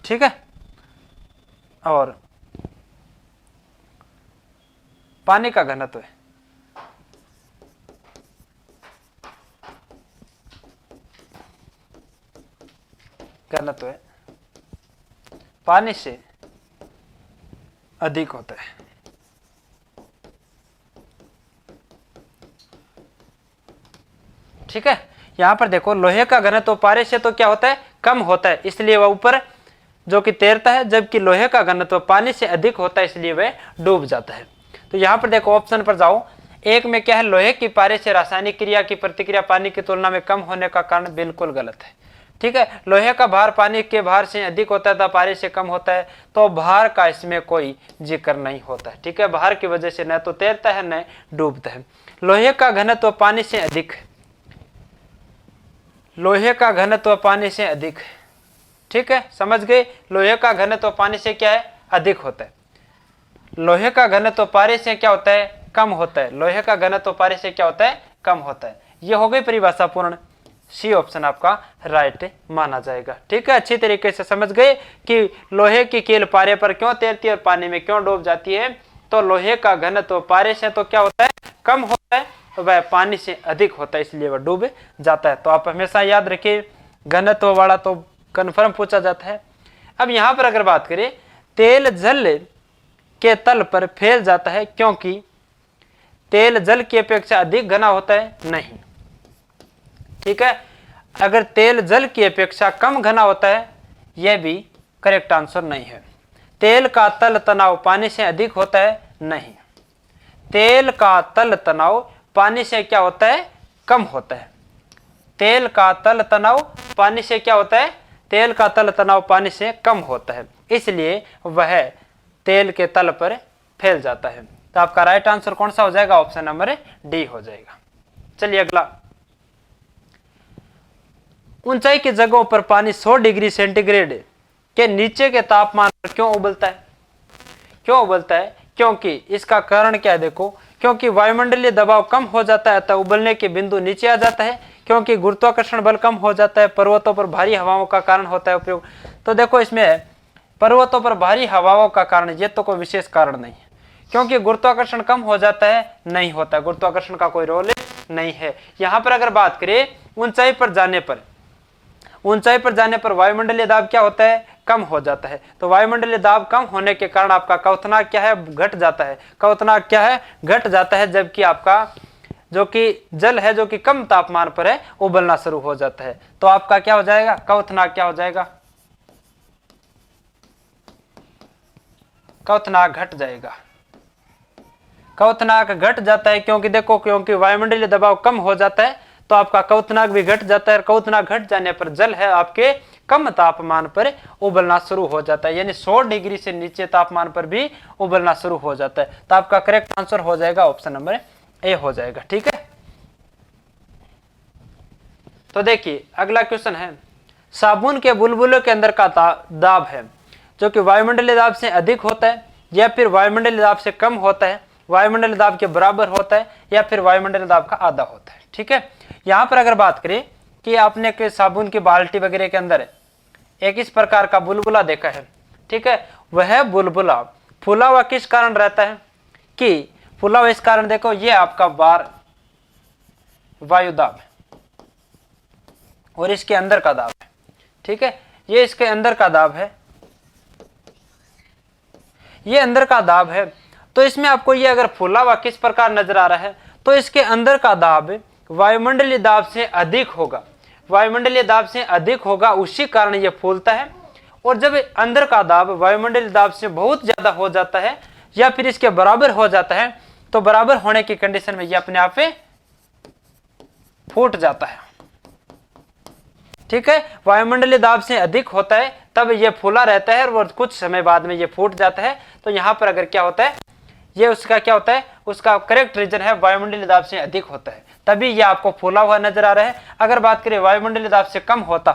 ठीक है, और पानी का घनत्व पानी से अधिक होता है। ठीक है, यहां पर देखो, लोहे का घनत्व पारे से तो क्या होता है? कम होता है, इसलिए वह ऊपर जो कि तैरता है, जबकि लोहे का घनत्व पानी से अधिक होता है, इसलिए वह डूब जाता है। तो यहां पर देखो, ऑप्शन पर जाओ, एक में क्या है? लोहे की पारे से रासायनिक क्रिया की प्रतिक्रिया पानी की तुलना में कम होने का कारण बिल्कुल गलत है। ठीक है, लोहे का भार पानी के भार से अधिक होता था, पारे से कम होता है, तो भार का इसमें कोई जिक्र नहीं होता है। ठीक है, भार की वजह से न तो तैरता है न डूबता है। लोहे का घनत्व पानी से अधिक ठीक है, समझ गए? लोहे का घनत्व पानी से क्या है? अधिक होता है। लोहे का घनत्व पारे से क्या होता है, कम होता है। लोहे का घनत्व पारे से क्या होता है, कम होता है। ये हो गई परिभाषा पूर्ण। सी ऑप्शन आपका राइट माना जाएगा। ठीक है, अच्छी तरीके से समझ गए कि लोहे की कील पारे पर क्यों तैरती है और पानी में क्यों डूब जाती है। तो लोहे का घनत्व पारे से तो क्या होता है, कम होता है, तो वह पानी से अधिक होता है, इसलिए वह डूब जाता है। तो आप हमेशा याद रखिए, घनत्व वाला तो कन्फर्म पूछा जाता है। अब यहां पर अगर बात करें, तेल जल के तल पर फैल जाता है क्योंकि तेल जल की अपेक्षा अधिक घना होता है, नहीं। ठीक है, अगर तेल जल की अपेक्षा कम घना होता है, यह भी करेक्ट आंसर नहीं है। तेल का तल तनाव पानी से अधिक होता है, नहीं। तेल का तल तनाव पानी से क्या होता है, कम होता है। तेल का तल तनाव पानी से क्या होता है, तेल का तल तनाव पानी से कम होता है, इसलिए वह तेल के तल पर फैल जाता है। तो आपका राइट आंसर कौन सा हो जाएगा, ऑप्शन नंबर डी हो जाएगा। चलिए अगला, ऊंचाई की जगहों पर पानी 100 डिग्री सेंटीग्रेड के नीचे के तापमान पर क्यों उबलता है। क्यों उबलता है, क्योंकि इसका कारण क्या है, देखो, क्योंकि वायुमंडलीय दबाव कम हो जाता है अतः उबलने के बिंदु नीचे आ जाता है, क्योंकि गुरुत्वाकर्षण बल कम हो जाता है, पर्वतों पर भारी हवाओं का कारण होता है उपयोग। तो देखो, इसमें पर्वतों पर भारी हवाओं का कारण, ये तो कोई विशेष कारण नहीं है, क्योंकि गुरुत्वाकर्षण कम हो जाता है, नहीं होता, गुरुत्वाकर्षण का कोई रोल नहीं है। यहां पर अगर बात करें, ऊंचाई पर जाने पर वायुमंडलीय दाब क्या होता है, कम हो जाता है। तो वायुमंडलीय दाब कम होने के कारण आपका क्वथनांक क्या है, घट जाता है। क्वथनांक क्या है, घट जाता है, जबकि आपका जो कि जल है, जो कि कम तापमान पर है, उबलना शुरू हो जाता है। तो आपका क्या हो जाएगा, क्वथनांक क्या हो जाएगा, क्वथनांक घट जाएगा। क्वथनांक घट जाता है क्योंकि देखो, क्योंकि वायुमंडलीय दबाव कम हो जाता है, तो आपका क्वथनांक भी घट जाता है। क्वथनांक घट जाने पर जल है आपके कम तापमान पर उबलना शुरू हो जाता है, यानी 100 डिग्री से नीचे तापमान पर भी उबलना शुरू हो जाता है। तो आपका करेक्ट आंसर हो जाएगा ऑप्शन नंबर ए हो जाएगा। ठीक है, तो देखिए अगला क्वेश्चन है, साबुन के बुलबुलों के अंदर का दाब है जो कि वायुमंडलीय दाब से अधिक होता है या फिर वायुमंडलीय दाब से कम होता है, वायुमंडलीय दाब के बराबर होता है या फिर वायुमंडलीय दाब का आधा होता है। ठीक है, यहां पर अगर बात करें कि आपने के साबुन की बाल्टी वगैरह के अंदर एक इस प्रकार का बुलबुला देखा है। ठीक है, वह बुलबुला फूला हुआ किस कारण रहता है, कि फूला हुआ इस कारण, देखो ये आपका बार वायु दाब है और इसके अंदर का दाब है। ठीक है, ये इसके अंदर का दाब है, ये अंदर का दाब है। तो इसमें आपको ये अगर फूला हुआ किस प्रकार नजर आ रहा है, तो इसके अंदर का दाब वायुमंडलीय दाब से अधिक होगा, वायुमंडलीय दाब से अधिक होगा, उसी कारण ये फूलता है। और जब अंदर का दाब वायुमंडलीय दाब से बहुत ज्यादा हो जाता है या फिर इसके बराबर हो जाता है, तो बराबर होने की कंडीशन में ये अपने आप फूट जाता है। ठीक है, वायुमंडलीय दाब से अधिक होता है तब ये फूला रहता है और कुछ समय बाद में ये फूट जाता है। तो यहाँ पर अगर क्या होता है, ये उसका क्या होता है, उसका करेक्ट रीजन है वायुमंडलीय दाब से अधिक होता है, तभी ये आपको फूला हुआ नजर आ रहा है। अगर बात करें वायुमंडलीय दाब से कम होता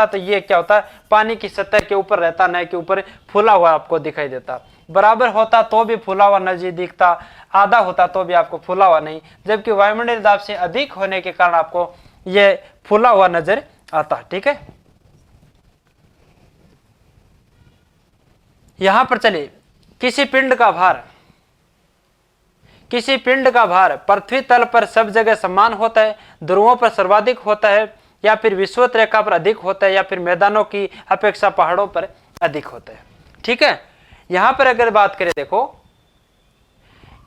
तो ये क्या होता है, पानी की सतह के ऊपर रहता, न के ऊपर फूला हुआ आपको दिखाई देता। बराबर होता तो भी फूला हुआ नजर दिखता, आधा होता तो भी आपको फूला हुआ नहीं, जबकि वायुमंडलीय दाब से अधिक होने के कारण आपको ये फूला हुआ नजर आता। ठीक है, यहां पर चलिए, किसी पिंड का भार पृथ्वी तल पर सब जगह समान होता है, ध्रुवों पर सर्वाधिक होता है या फिर विषुवत रेखा पर अधिक होता है या फिर मैदानों की अपेक्षा पहाड़ों पर अधिक होता है। ठीक है, यहां पर अगर बात करें, देखो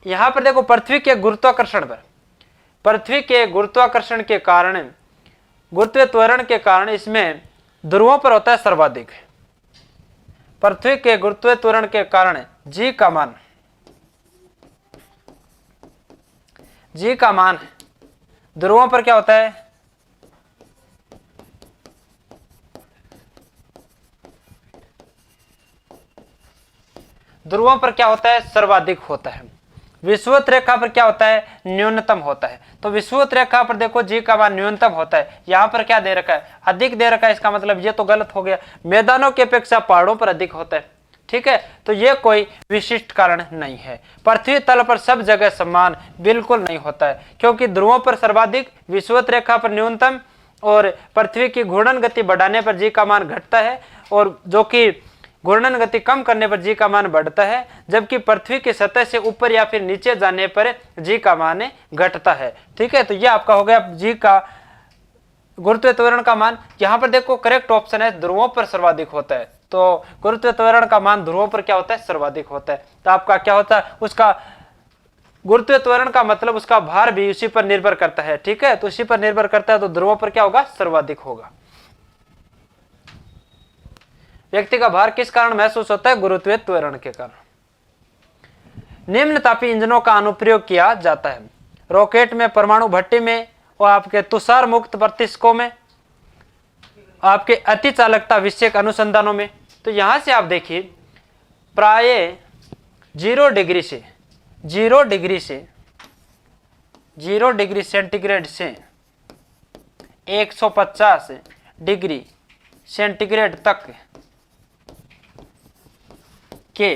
यहां पर देखो, पृथ्वी के गुरुत्वाकर्षण के कारण, गुरुत्वीय त्वरण के कारण इसमें ध्रुवों पर होता है सर्वाधिक। पृथ्वी के गुरुत्वीय त्वरण के कारण जी का मान ध्रुवों पर क्या होता है, ध्रुवों पर क्या होता है, सर्वाधिक होता है। विषुवत रेखा पर क्या होता है, न्यूनतम होता है। तो विषुवत रेखा पर देखो जी का मान न्यूनतम होता है, यहां पर क्या दे रखा है, अधिक दे रखा है, इसका मतलब ये तो गलत हो गया। मैदानों की अपेक्षा पहाड़ों पर अधिक होता है, ठीक है, तो ये कोई विशिष्ट कारण नहीं है। पृथ्वी तल पर सब जगह समान बिल्कुल नहीं होता है, क्योंकि ध्रुवों पर सर्वाधिक, विषुवत रेखा पर न्यूनतम, और पृथ्वी की घूर्णन गति बढ़ाने पर जी का मान घटता है, और जो कि घूर्णन गति कम करने पर जी का मान बढ़ता है, जबकि पृथ्वी की सतह से ऊपर या फिर नीचे जाने पर जी का मान घटता है। ठीक है, तो ये आपका हो गया जी का गुरुत्वीय त्वरण का मान। यहाँ पर देखो करेक्ट ऑप्शन है ध्रुवों पर सर्वाधिक होता है, तो गुरुत्वीय त्वरण का मान ध्रुवों पर क्या होता है, सर्वाधिक होता है। तो आपका क्या होता है, उसका गुरुत्वीय त्वरण का मतलब उसका भार भी उसी पर निर्भर करता है। ठीक है, तो उसी पर निर्भर करता है, तो ध्रुवों पर क्या होगा, सर्वाधिक होगा। व्यक्ति का भार किस कारण महसूस होता है, गुरुत्वीय त्वरण के कारण। निम्न तापी इंजनों का अनुप्रयोग किया जाता है रॉकेट में, परमाणु भट्टी में, और आपके तुषार मुक्त मस्तिष्कों में, आपके अति चालकता विषयक अनुसंधानों में। तो यहां से आप देखिए प्राय 0 डिग्री सेंटीग्रेड से 150 डिग्री सेंटीग्रेड तक के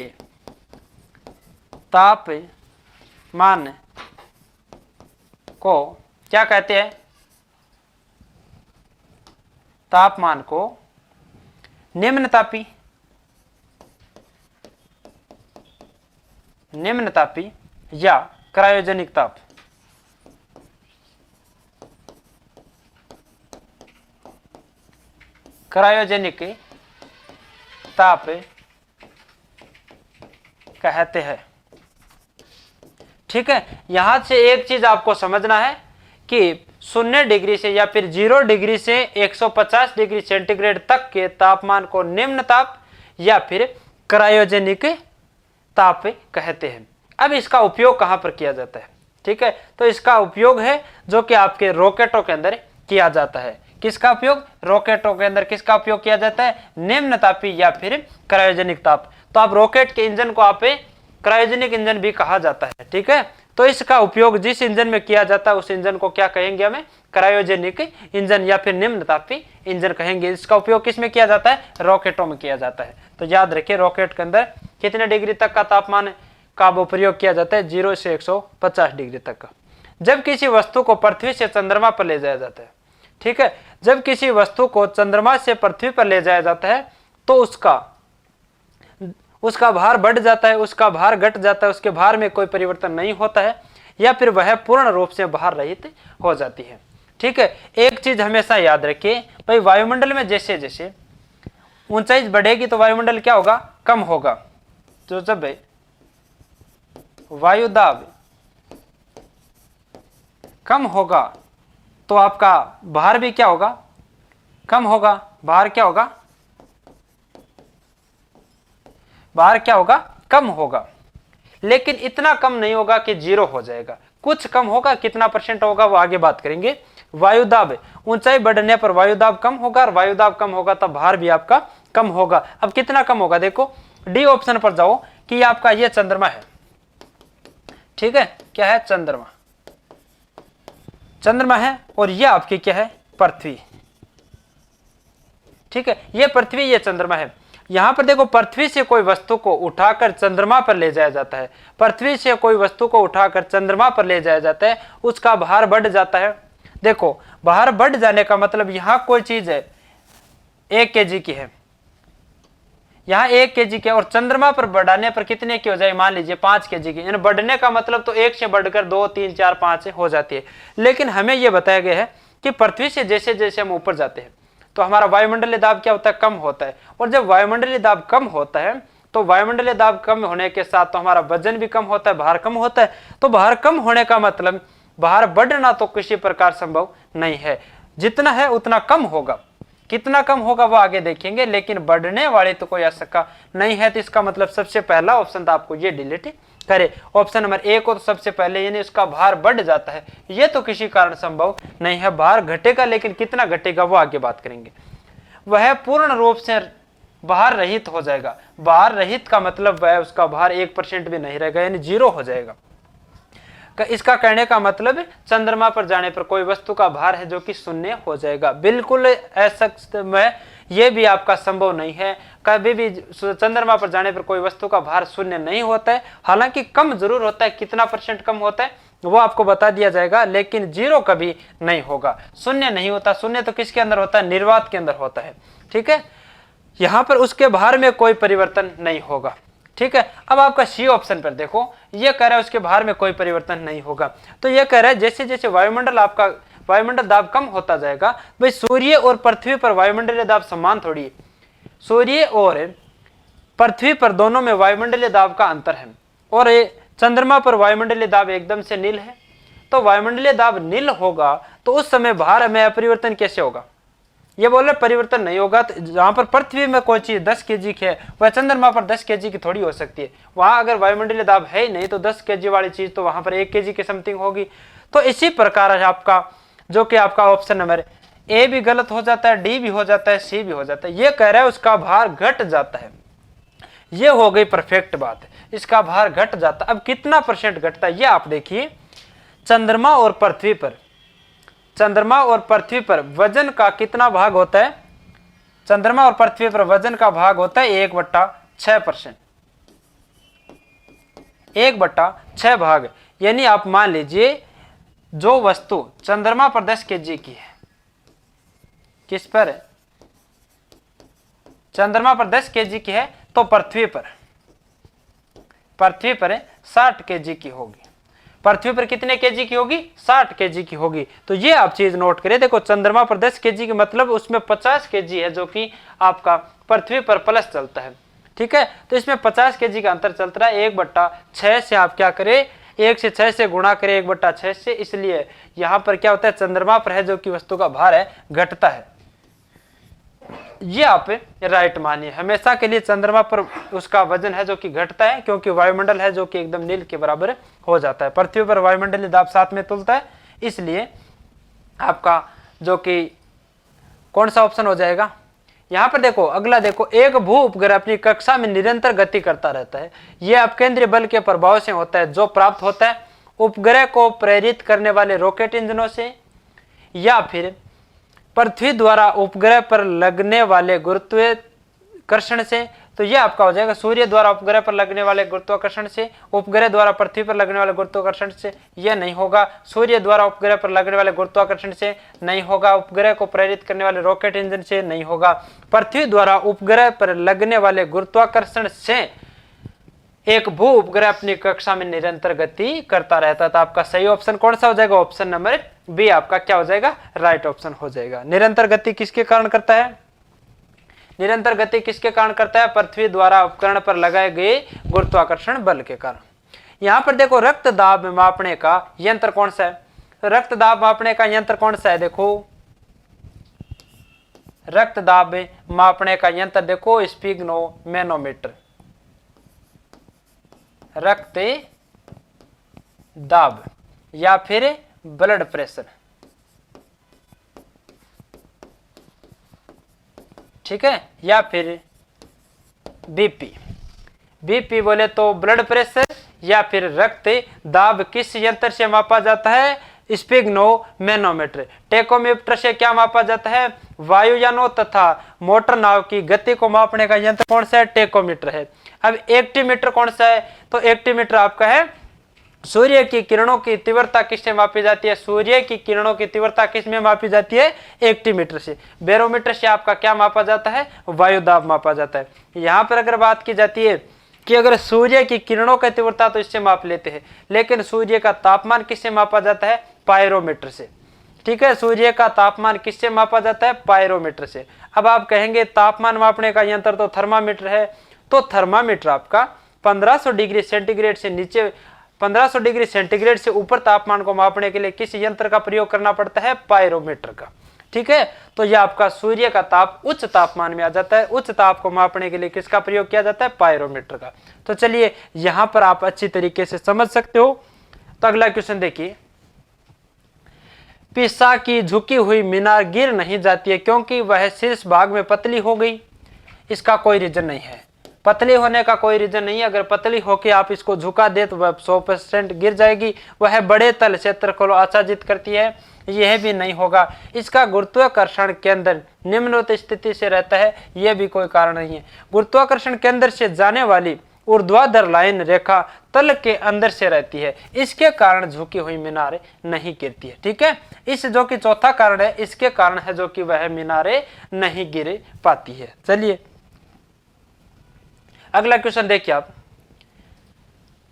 तापमान को क्या कहते हैं, तापमान को निम्न तापी या क्रायोजेनिक ताप, क्रायोजेनिक ताप कहते हैं। ठीक है, यहां से एक चीज आपको समझना है कि 0 डिग्री से या फिर 0 डिग्री से 150 डिग्री सेंटीग्रेड तक के तापमान को निम्न ताप या फिर क्रायोजेनिक ताप कहते हैं। अब इसका उपयोग कहां पर किया जाता है, ठीक है, तो इसका उपयोग है जो कि आपके रॉकेटों के अंदर किया जाता है। किसका उपयोग, रॉकेटों के अंदर किसका उपयोग किया जाता है, निम्न तापी या फिर क्रायोजेनिक ताप। तो आप रॉकेट के इंजन को आप क्रायोजेनिक इंजन भी कहा जाता है। ठीक है, तो इसका उपयोग जिस इंजन में किया जाता है उस इंजन को क्या कहेंगे, हमें क्रायोजेनिक इंजन या फिर निम्न तापी इंजन कहेंगे। इसका उपयोग किस में किया जाता है, रॉकेटों में किया जाता है। तो याद रखिए रॉकेट के अंदर कितने डिग्री तक का तापमान का वो प्रयोग किया जाता है, 0 से 150 डिग्री तक का। जब किसी वस्तु को पृथ्वी से चंद्रमा पर ले जाया जाता है, ठीक है, जब किसी वस्तु को चंद्रमा से पृथ्वी पर ले जाया जाता है तो उसका भार बढ़ जाता है, उसका भार घट जाता है, उसके भार में कोई परिवर्तन नहीं होता है, या फिर वह पूर्ण रूप से भार रहित हो जाती है। ठीक है, एक चीज हमेशा याद रखिए भाई, वायुमंडल में जैसे जैसे ऊंचाई बढ़ेगी तो वायुमंडल क्या होगा, कम होगा। तो जब वायु दाब कम होगा तो आपका भार भी क्या होगा, कम होगा। भार क्या होगा, भार क्या होगा, कम होगा। लेकिन इतना कम नहीं होगा कि 0 हो जाएगा, कुछ कम होगा। कितना % होगा वो आगे बात करेंगे। वायुदाब, ऊंचाई बढ़ने पर वायुदाब कम होगा, और वायुदाब कम होगा तब भार भी आपका कम होगा। अब कितना कम होगा, देखो डी ऑप्शन पर जाओ कि आपका ये चंद्रमा है। ठीक है, क्या है, चंद्रमा, चंद्रमा है, और ये आपकी क्या है, पृथ्वी। ठीक है, ये पृथ्वी, ये चंद्रमा है। यहां पर देखो पृथ्वी से कोई वस्तु को उठाकर चंद्रमा पर ले जाया जाता है, पृथ्वी से कोई वस्तु को उठाकर चंद्रमा पर ले जाया जाता है, उसका भार बढ़ जाता है। देखो भार बढ़ जाने का मतलब यहां कोई चीज है 1 kg की है, यहाँ 1 kg के, और चंद्रमा पर बढ़ाने पर कितने की हो जाए, मान लीजिए 5 kg की। यानी बढ़ने का मतलब तो 1 से बढ़कर 2, 3, 4, 5 हो जाती है। लेकिन हमें यह बताया गया है कि पृथ्वी से जैसे जैसे हम ऊपर जाते हैं तो हमारा वायुमंडलीय दाब क्या होता है, कम होता है। और जब वायुमंडलीय दाब कम होता है तो वायुमंडलीय दाब कम होने के साथ तो हमारा वजन भी कम होता है, भार कम होता है। तो भार कम होने का मतलब भार बढ़ना तो किसी प्रकार संभव नहीं है, जितना है उतना कम होगा। कितना कम होगा वो आगे देखेंगे, लेकिन बढ़ने वाली तो कोई आशंका नहीं है। तो इसका मतलब सबसे पहला ऑप्शन था आपको ये डिलीट करे। ऑप्शन नंबर 1 को तो सबसे पहले, यानी उसका भार बढ़ जाता है, ये तो किसी कारण संभव नहीं है। भार घटेगा, लेकिन कितना घटेगा वो आगे बात करेंगे। वह पूर्ण रूप से भार रहित हो जाएगा। भार रहित का मतलब वह उसका भार 1% भी नहीं रहेगा, यानी 0 हो जाएगा। इसका कहने का मतलब चंद्रमा पर जाने पर कोई वस्तु का भार है जो कि शून्य हो जाएगा। बिल्कुल ऐसा में यह भी आपका संभव नहीं है, कभी भी चंद्रमा पर जाने पर कोई वस्तु का भार शून्य नहीं होता है। हालांकि कम जरूर होता है, कितना % कम होता है वो आपको बता दिया जाएगा, लेकिन 0 कभी नहीं होगा, शून्य नहीं होता। शून्य तो किसके अंदर होता है? निर्वात के अंदर होता है। ठीक है, यहां पर उसके भार में कोई परिवर्तन नहीं होगा। ठीक है, अब आपका सी ऑप्शन पर देखो, ये कह रहा है उसके भार में कोई परिवर्तन नहीं होगा। तो ये कह रहा है जैसे जैसे वायुमंडल दाब कम होता जाएगा, भाई सूर्य और पृथ्वी पर वायुमंडलीय दाब समान थोड़ी है, सूर्य और पृथ्वी पर दोनों में वायुमंडलीय दाब का अंतर है, और चंद्रमा पर वायुमंडलीय दाब एकदम से नील है। तो वायुमंडलीय दाब नील होगा तो उस समय भार में अपरिवर्तन कैसे होगा? ये बोल रहे परिवर्तन नहीं होगा। तो जहां पर पृथ्वी में कोई चीज 10 kg की है, वह चंद्रमा पर 10 kg की थोड़ी हो सकती है। वहां अगर वायुमंडलीय दाब है ही नहीं तो 10 kg वाली चीज तो वहां पर 1 kg की समथिंग होगी। तो इसी प्रकार है आपका, जो कि आपका ऑप्शन नंबर ए भी गलत हो जाता है, डी भी हो जाता है, सी भी हो जाता है। ये कह रहा है उसका भार घट जाता है, ये हो गई परफेक्ट बात, इसका भार घट जाता है। अब कितना % घटता है ये आप देखिए, चंद्रमा और पृथ्वी पर वजन का कितना भाग होता है? चंद्रमा और पृथ्वी पर वजन का भाग होता है 1/6%, 1/6 भाग। यानी आप मान लीजिए जो वस्तु चंद्रमा पर 10 kg की है, किस पर है? चंद्रमा पर 10 kg की है, तो पृथ्वी पर 60 kg की होगी। पृथ्वी पर कितने kg की होगी? 60 kg की होगी। तो ये आप चीज नोट करें, देखो चंद्रमा पर 10 kg की मतलब उसमें 50 kg है जो कि आपका पृथ्वी पर प्लस चलता है। ठीक है, तो इसमें 50 kg का अंतर चलता है। 1/6 से आप क्या करें, 1 से 6 से गुणा करें 1/6 से, इसलिए यहां पर क्या होता है, चंद्रमा पर है जो कि वस्तु का भार है घटता है। ये आप राइट मानिए, हमेशा के लिए चंद्रमा पर उसका वजन है जो कि घटता है, क्योंकि वायुमंडल है जो कि एकदम नील के बराबर हो जाता है। पृथ्वी पर वायुमंडलीय दाब साथ में तुलता है, इसलिए आपका जो कि कौन सा ऑप्शन हो जाएगा? यहां पर देखो, अगला देखो, एक भू उपग्रह अपनी कक्षा में निरंतर गति करता रहता है। यह अपकेंद्रीय बल के प्रभाव से होता है, जो प्राप्त होता है उपग्रह को प्रेरित करने वाले रॉकेट इंजनों से, या फिर पृथ्वी द्वारा उपग्रह पर लगने वाले गुरुत्वाकर्षण से। तो ये आपका हो जाएगा सूर्य द्वारा उपग्रह पर लगने वाले गुरुत्वाकर्षण से, उपग्रह द्वारा पृथ्वी पर लगने वाले गुरुत्वाकर्षण से यह नहीं होगा। सूर्य द्वारा उपग्रह पर लगने वाले गुरुत्वाकर्षण से नहीं होगा। उपग्रह को प्रेरित करने वाले रॉकेट इंजन से नहीं होगा। पृथ्वी द्वारा उपग्रह पर लगने वाले गुरुत्वाकर्षण से एक भू उपग्रह अपनी कक्षा में निरंतर गति करता रहता था। आपका सही ऑप्शन कौन सा हो जाएगा? ऑप्शन नंबर बी आपका क्या हो जाएगा? राइट ऑप्शन हो जाएगा। निरंतर गति किसके कारण करता है? निरंतर गति किसके कारण करता है? पृथ्वी द्वारा उपकरण पर लगाए गए गुरुत्वाकर्षण बल के कारण। यहां पर देखो, रक्त दाब मापने का यंत्र कौन सा है? रक्त दाब मापने का यंत्र कौन सा है? देखो, रक्त दाब मापने का यंत्र देखो, स्फिग्नोमेनोमीटर। रक्त दाब या फिर ब्लड प्रेशर, ठीक है, या फिर बीपी। बीपी बोले तो ब्लड प्रेशर या फिर रक्त दाब किस यंत्र से मापा जाता है? स्फिग्नोमेनोमीटर। टेकोमीटर से क्या मापा जाता है? वायुयानों तथा मोटर नाव की गति को मापने का यंत्र कौन सा है? टेकोमीटर है। अब एक्टीमीटर कौन सा है? तो एक्टीमीटर आपका है सूर्य की किरणों की तीव्रता किससे मापी जाती है? सूर्य की किरणों की तीव्रता किस में मापी जाती है? एक्टीमीटर से। बैरोमीटर से आपका क्या मापा जाता है? वायु दाब मापा जाता है। यहां पर अगर बात की जाती है कि अगर सूर्य की किरणों की तीव्रता तो इससे माप लेते हैं, लेकिन सूर्य का तापमान किससे मापा जाता है? पायरोमीटर से। ठीक है, सूर्य का तापमान किससे मापा जाता है? पायरोमीटर से। अब आप कहेंगे तापमान मापने का यंत्र तो थर्मामीटर है, तो थर्मामीटर आपका 1500 डिग्री सेंटीग्रेड से नीचे, 1500 डिग्री सेंटीग्रेड से ऊपर तापमान को मापने के लिए किस यंत्र का प्रयोग करना पड़ता है? पायरोमीटर का। ठीक है, तो यह आपका सूर्य का ताप उच्च तापमान में आ जाता है। उच्च ताप को मापने के लिए किसका प्रयोग किया जाता है? पायरोमीटर का। तो चलिए यहां पर आप अच्छी तरीके से समझ सकते हो। तो अगला क्वेश्चन देखिए, पिसा की झुकी हुई मीनार गिर नहीं जाती है क्योंकि वह शीर्ष भाग में पतली हो गई। इसका कोई रीजन नहीं है। पतली होने का कोई रीजन नहीं है। अगर पतली होके आप इसको झुका दे तो वह 100% गिर जाएगी। वह बड़े तल क्षेत्र को आच्छादित करती है, यह भी नहीं होगा। इसका गुरुत्वाकर्षण केंद्र निम्नवत स्थिति से रहता है, यह भी कोई कारण नहीं है। गुरुत्वाकर्षण केंद्र से जाने वाली ऊर्ध्वाधर लाइन रेखा तल के अंदर से रहती है, इसके कारण झुकी हुई मीनारें नहीं गिरती है। ठीक है, इस जो कि चौथा कारण है, इसके कारण है जो कि वह मीनारें नहीं गिर पाती है। चलिए अगला क्वेश्चन देखिए आप।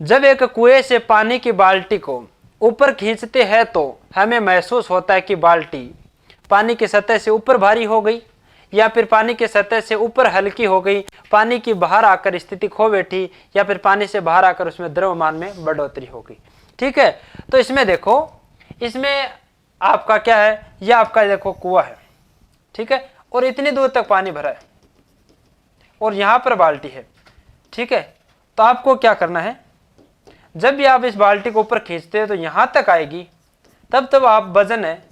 जब एक कुएं से पानी की बाल्टी को ऊपर खींचते हैं तो हमें महसूस होता है कि बाल्टी पानी की सतह से ऊपर भारी हो गई या फिर पानी की सतह से ऊपर हल्की हो गई, पानी की बाहर आकर स्थिति खो बैठी या फिर पानी से बाहर आकर उसमें द्रव्यमान में बढ़ोतरी हो गई। ठीक है, तो इसमें देखो, इसमें आपका क्या है, यह आपका देखो कुआं है। ठीक है, और इतनी दूर तक पानी भरा है और यहां पर बाल्टी है। ठीक है, तो आपको क्या करना है, जब भी आप इस बाल्टी को ऊपर खींचते हैं तो यहां तक आएगी, तब आप वजन है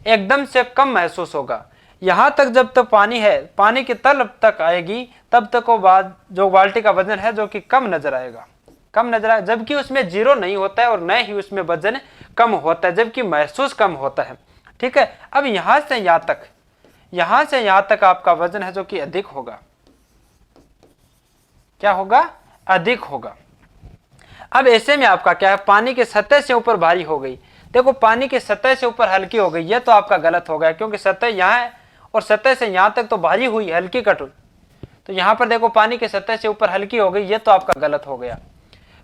एकदम से कम महसूस होगा। यहां तक जब तक पानी है, पानी की तल तक आएगी, तब तक वो बाद जो बाल्टी का वजन है जो कि कम नजर आएगा, कम नजर आएगा, जबकि उसमें जीरो नहीं होता है और न ही उसमें वजन कम होता है, जबकि महसूस कम होता है। ठीक है, अब यहां से यहां तक आपका वजन है जो कि अधिक होगा। क्या होगा, अधिक होगा। अब ऐसे में आपका क्या है, पानी की सतह से ऊपर भारी हो गई। देखो पानी की सतह से ऊपर हल्की हो गई, ये तो आपका गलत हो गया, क्योंकि सतह यहाँ है और सतह से यहाँ तक तो भारी हुई, हल्की कट। तो यहाँ पर देखो पानी की सतह से ऊपर हल्की हो गई, ये तो आपका गलत हो गया।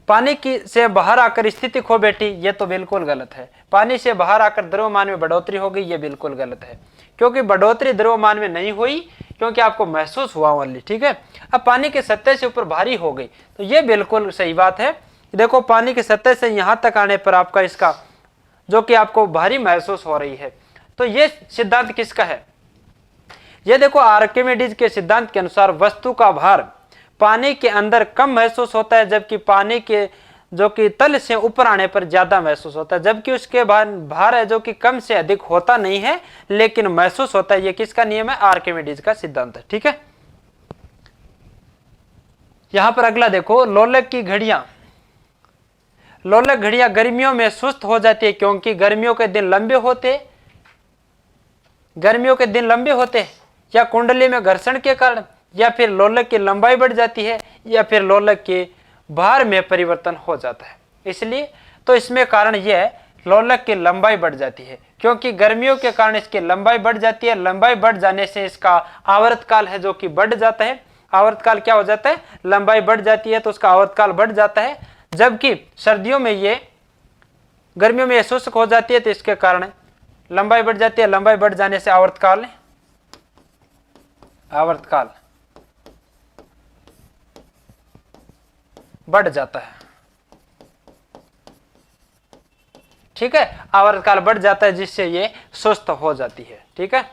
पानी की से बाहर आकर स्थिति खो बैठी, ये तो बिल्कुल गलत है। पानी से बाहर आकर द्रव्यमान में बढ़ोतरी हो गई, ये बिल्कुल गलत है, क्योंकि बढ़ोतरी द्रव्यमान में नहीं हुई, क्योंकि आपको महसूस हुआ ओनली। ठीक है, अब पानी की सतह से ऊपर भारी हो गई, तो ये बिल्कुल सही बात है। देखो पानी की सतह से यहाँ तक आने पर आपका इसका जो कि आपको भारी महसूस हो रही है, तो ये सिद्धांत किसका है, ये देखो आर्किमिडीज के सिद्धांत के अनुसार वस्तु का भार पानी के अंदर कम महसूस होता है, जबकि पानी के जो कि तल से ऊपर आने पर ज्यादा महसूस होता है, जबकि उसके भार है जो कि कम से अधिक होता नहीं है लेकिन महसूस होता है। ये किसका नियम है, आर्किमिडीज का सिद्धांत है। ठीक है, यहां पर अगला देखो, लोलक की घड़ियां। लोलक घड़ियां गर्मियों में सुस्त हो जाती है, क्योंकि गर्मियों के दिन लंबे होते या कुंडली में घर्षण के कारण, या फिर लोलक की लंबाई बढ़ जाती है, या फिर लोलक के भार में परिवर्तन हो जाता है। इसलिए तो इसमें कारण यह है, लोलक की लंबाई बढ़ जाती है, क्योंकि गर्मियों के कारण इसकी लंबाई बढ़ जाती है। लंबाई बढ़ जाने से इसका आवर्तकाल है जो कि बढ़ जाता है। आवर्तकाल क्या हो जाता है, लंबाई बढ़ जाती है तो उसका आवर्तकाल बढ़ जाता है, जबकि सर्दियों में ये, गर्मियों में ये शुष्क हो जाती है, तो इसके कारण लंबाई बढ़ जाती है। लंबाई बढ़ जाने से आवर्तकाल बढ़ जाता है। ठीक है, आवर्तकाल बढ़ जाता है, जिससे ये सुस्त हो जाती है। ठीक है,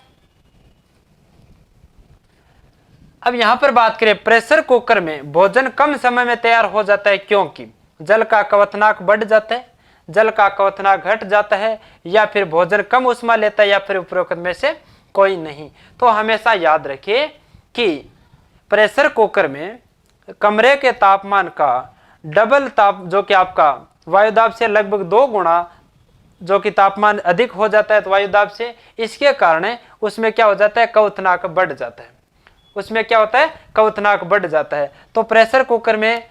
अब यहां पर बात करें, प्रेशर कुकर में भोजन कम समय में तैयार हो जाता है, क्योंकि जल का क्वथनांक बढ़ जाता है, जल का क्वथनांक घट जाता है, या फिर भोजन कम उष्मा लेता है, या फिर उपरोक्त में से कोई नहीं। तो हमेशा याद रखिए कि प्रेशर कुकर में कमरे के तापमान का डबल ताप, जो कि आपका वायुदाब से लगभग 2 गुना जो कि तापमान अधिक हो जाता है तो वायुदाब से, इसके कारण उसमें क्या हो जाता है, क्वथनांक बढ़ जाता है। उसमें क्या होता है, क्वथनांक बढ़ जाता है। तो प्रेशर कुकर में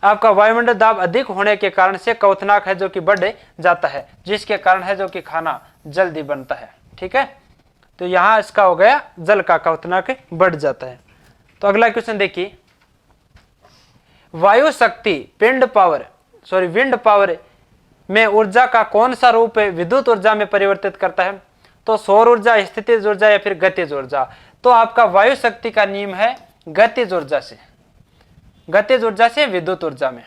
आपका वायुमंडल दाब अधिक होने के कारण से क्वथनांक है जो कि बढ़ जाता है, जिसके कारण है जो कि खाना जल्दी बनता है। ठीक है, तो यहां इसका हो गया, जल का क्वथनांक बढ़ जाता है। तो अगला क्वेश्चन देखिए, वायु शक्ति विंड पावर में ऊर्जा का कौन सा रूप विद्युत ऊर्जा में परिवर्तित करता है, तो सौर ऊर्जा, स्थितिज ऊर्जा, या फिर गतिज ऊर्जा। तो आपका वायु शक्ति का नियम है गतिज ऊर्जा से विद्युत ऊर्जा में।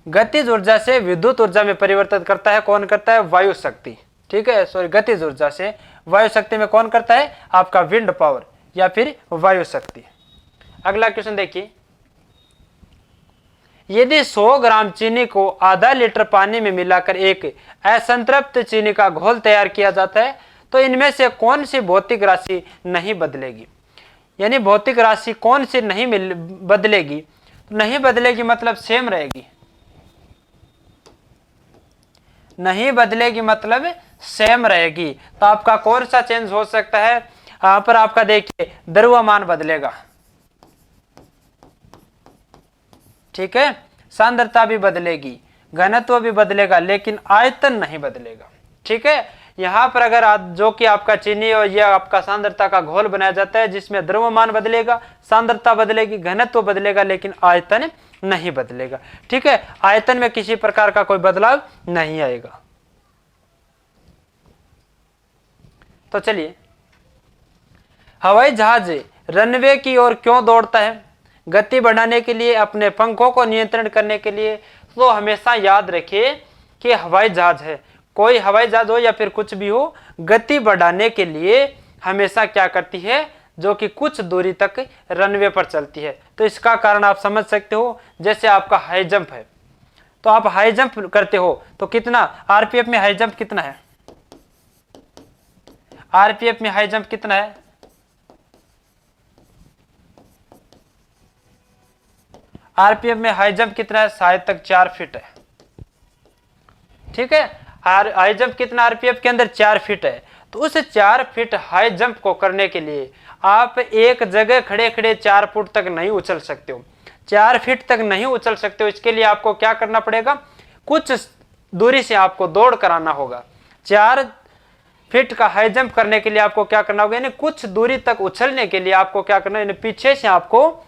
गतिज ऊर्जा से विद्युत ऊर्जा में परिवर्तित करता है, कौन करता है, वायु शक्ति। ठीक है, सॉरी, गतिज ऊर्जा से वायु शक्ति में कौन करता है, आपका विंड पावर या फिर वायु शक्ति। अगला क्वेश्चन देखिए, यदि 100 ग्राम चीनी को आधा लीटर पानी में मिलाकर एक असंतृप्त चीनी का घोल तैयार किया जाता है, तो इनमें से कौन सी भौतिक राशि नहीं बदलेगी, यानी भौतिक राशि कौन सी नहीं बदलेगी? नहीं बदलेगी मतलब सेम रहेगी, नहीं बदलेगी मतलब सेम रहेगी। तो आपका कौन सा चेंज हो सकता है? यहां पर आपका देखिए द्रव्यमान बदलेगा, ठीक है, सांद्रता भी बदलेगी, घनत्व भी बदलेगा, लेकिन आयतन नहीं बदलेगा, ठीक है। यहां पर अगर जो कि आपका चीनी और यह आपका सांद्रता का घोल बनाया जाता है, जिसमें द्रव्यमान बदलेगा, सांद्रता बदलेगी, घनत्व बदलेगा, लेकिन आयतन नहीं बदलेगा, ठीक है। आयतन में किसी प्रकार का कोई बदलाव नहीं आएगा। तो चलिए, हवाई जहाज रनवे की ओर क्यों दौड़ता है? गति बढ़ाने के लिए, अपने पंखों को नियंत्रण करने के लिए। तो हमेशा याद रखिए कि हवाई जहाज है, कोई हवाई जहाज हो या फिर कुछ भी हो, गति बढ़ाने के लिए हमेशा क्या करती है? जो कि कुछ दूरी तक रनवे पर चलती है। तो इसका कारण आप समझ सकते हो, जैसे आपका हाई जंप है, तो आप हाई जंप करते हो तो कितना आरपीएफ में हाई जंप कितना है? आरपीएफ में हाई जंप कितना है? आरपीएफ में हाई जंप कितना है? शायद तक 4 फीट है, ठीक है। हाई जंप कितना आरपीएफ के अंदर? 4 फीट है। तो उस 4 फीट हाई जंप को करने के लिए आप एक जगह खड़े खड़े 4 फुट तक नहीं उछल सकते हो, 4 फीट तक नहीं उछल सकते हो। इसके लिए आपको क्या करना पड़ेगा? कुछ दूरी से आपको दौड़ कराना होगा। 4 फीट का हाई जंप करने के लिए आपको क्या करना होगा? यानी कुछ दूरी तक उछलने के लिए आपको क्या करना है? पीछे से आपको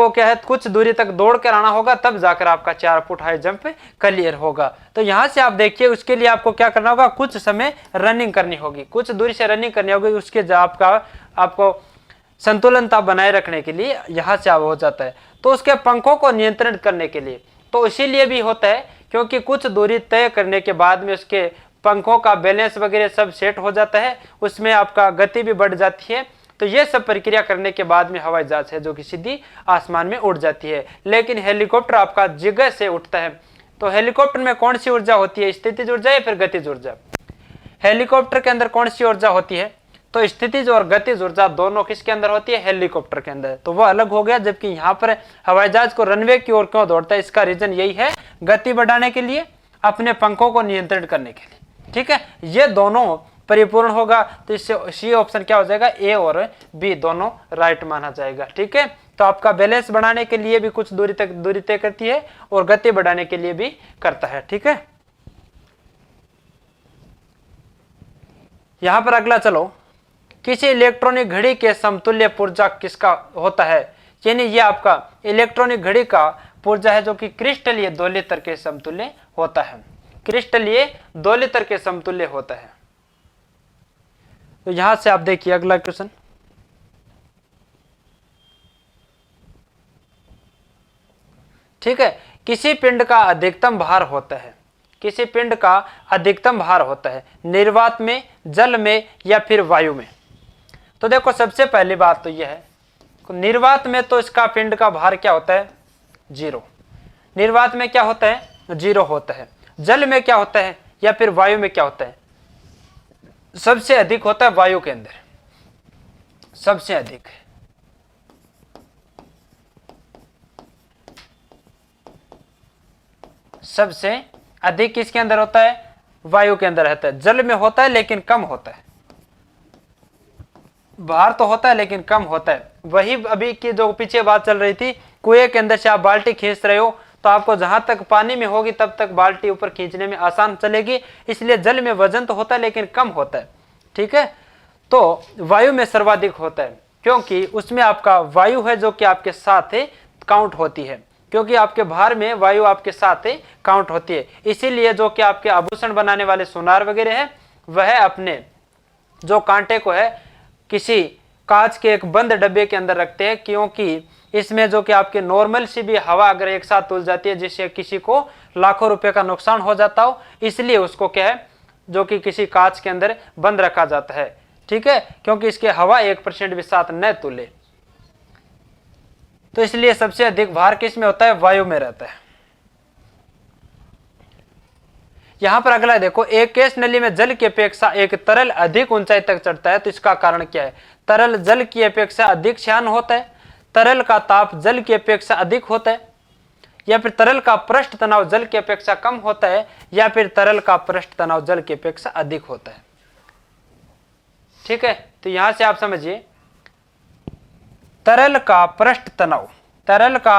क्या है? कुछ दूरी तक दौड़ कर आना होगा, तब जाकर आपका 4 फुट हाई जंप क्लियर होगा। तो यहां से आप देखिए, उसके लिए आपको क्या करना होगा? कुछ समय रनिंग करनी होगी, कुछ दूरी से रनिंग करनी होगी। उसके आपको संतुलनता बनाए रखने के लिए यहां से हो जाता है। तो उसके पंखों को नियंत्रण करने के लिए, तो इसीलिए भी होता है क्योंकि कुछ दूरी तय करने के बाद में उसके पंखों का बैलेंस वगैरह सब सेट हो जाता है, उसमें आपका गति भी बढ़ जाती है। तो ये सब प्रक्रिया करने के बाद में हवाई जहाज है जो कि सीधी आसमान में उड़ जाती है। लेकिन हेलीकॉप्टर आपका जगह से उठता है। तो हेलीकॉप्टर में कौन सी ऊर्जा होती है? स्थितिज ऊर्जा या फिर गतिज ऊर्जा? हेलीकॉप्टर के अंदर कौन सी ऊर्जा होती है? तो स्थितिज और गतिज ऊर्जा दोनों किसके अंदर होती है? हेलीकॉप्टर के अंदर। तो वो अलग हो गया। जबकि यहाँ पर हवाई जहाज को रनवे की ओर क्यों दौड़ता है? इसका रीजन यही है, गति बढ़ाने के लिए, अपने पंखों को नियंत्रण करने के लिए, ठीक है। ये दोनों परिपूर्ण होगा तो इससे सी ऑप्शन क्या हो जाएगा? ए और बी दोनों राइट माना जाएगा, ठीक है। तो आपका बैलेंस बढ़ाने के लिए भी कुछ दूरी तक दूरी तय करती है और गति बढ़ाने के लिए भी करता है, ठीक है। यहां पर अगला चलो, किसी इलेक्ट्रॉनिक घड़ी के समतुल्य पुर्जा किसका होता है? यानी ये आपका इलेक्ट्रॉनिक घड़ी का पुर्जा है जो कि क्रिस्टलीय दोलित्र के समतुल्य होता है, क्रिस्टलीय दोलित्र के समतुल्य होता है। तो यहां से आप देखिए अगला क्वेश्चन, ठीक है। किसी पिंड का अधिकतम भार होता है, किसी पिंड का अधिकतम भार होता है निर्वात में, जल में या फिर वायु में? तो देखो सबसे पहली बात तो यह है, निर्वात में तो इसका पिंड का भार क्या होता है? 0। निर्वात में क्या होता है? 0 होता है। जल में क्या होता है या फिर वायु में क्या होता है? सबसे अधिक होता है वायु के अंदर, सबसे अधिक। सबसे अधिक किसके अंदर होता है? वायु के अंदर रहता है। जल में होता है लेकिन कम होता है, भार तो होता है लेकिन कम होता है। वही अभी की जो पीछे बात चल रही थी, कुएं के अंदर से आप बाल्टी खींच रहे हो तो आपको जहां तक पानी में होगी तब तक बाल्टी ऊपर खींचने में आसान चलेगी। इसलिए जल में वजन तो होता है लेकिन कम होता है, ठीक है। तो वायु में सर्वाधिक होता है क्योंकि उसमें आपका वायु है जो कि आपके साथ काउंट होती है, क्योंकि आपके भार में वायु आपके साथ काउंट होती है। इसीलिए जो कि आपके आभूषण बनाने वाले सोनार वगैरह है, वह अपने जो कांटे को है किसी कांच के एक बंद डब्बे के अंदर रखते हैं, क्योंकि इसमें जो कि आपके नॉर्मल सी भी हवा अगर एक साथ तुल जाती है जिससे किसी को लाखों रुपए का नुकसान हो जाता हो, इसलिए उसको क्या है जो कि किसी कांच के अंदर बंद रखा जाता है, ठीक है, क्योंकि इसके हवा 1% भी साथ न तुले। तो इसलिए सबसे अधिक भार किस में होता है? वायु में रहता है। यहां पर अगला देखो, एक केश नली में जल की अपेक्षा एक तरल अधिक ऊंचाई तक चढ़ता है, तो इसका कारण क्या है? तरल जल की अपेक्षा अधिक श्यान होता है, तरल का ताप जल की अपेक्षा अधिक होता है, या फिर तरल का पृष्ठ तनाव जल की अपेक्षा कम होता है, या फिर तरल का पृष्ठ तनाव जल की अपेक्षा अधिक होता है। ठीक है, तो यहां से आप समझिए, तरल का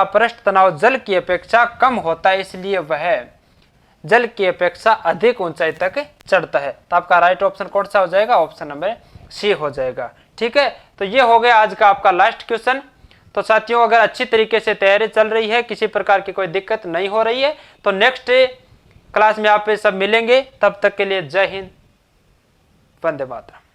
पृष्ठ तनाव जल की अपेक्षा कम होता है, इसलिए वह जल की अपेक्षा अधिक ऊंचाई तक चढ़ता है। तो आपका राइट ऑप्शन कौन सा हो जाएगा? ऑप्शन नंबर सी हो जाएगा। ठीक है, तो ये हो गया आज का आपका लास्ट क्वेश्चन। तो साथियों, अगर अच्छी तरीके से तैयारी चल रही है, किसी प्रकार की कोई दिक्कत नहीं हो रही है, तो नेक्स्ट क्लास में आप सब मिलेंगे। तब तक के लिए जय हिंद, वंदे मातरम।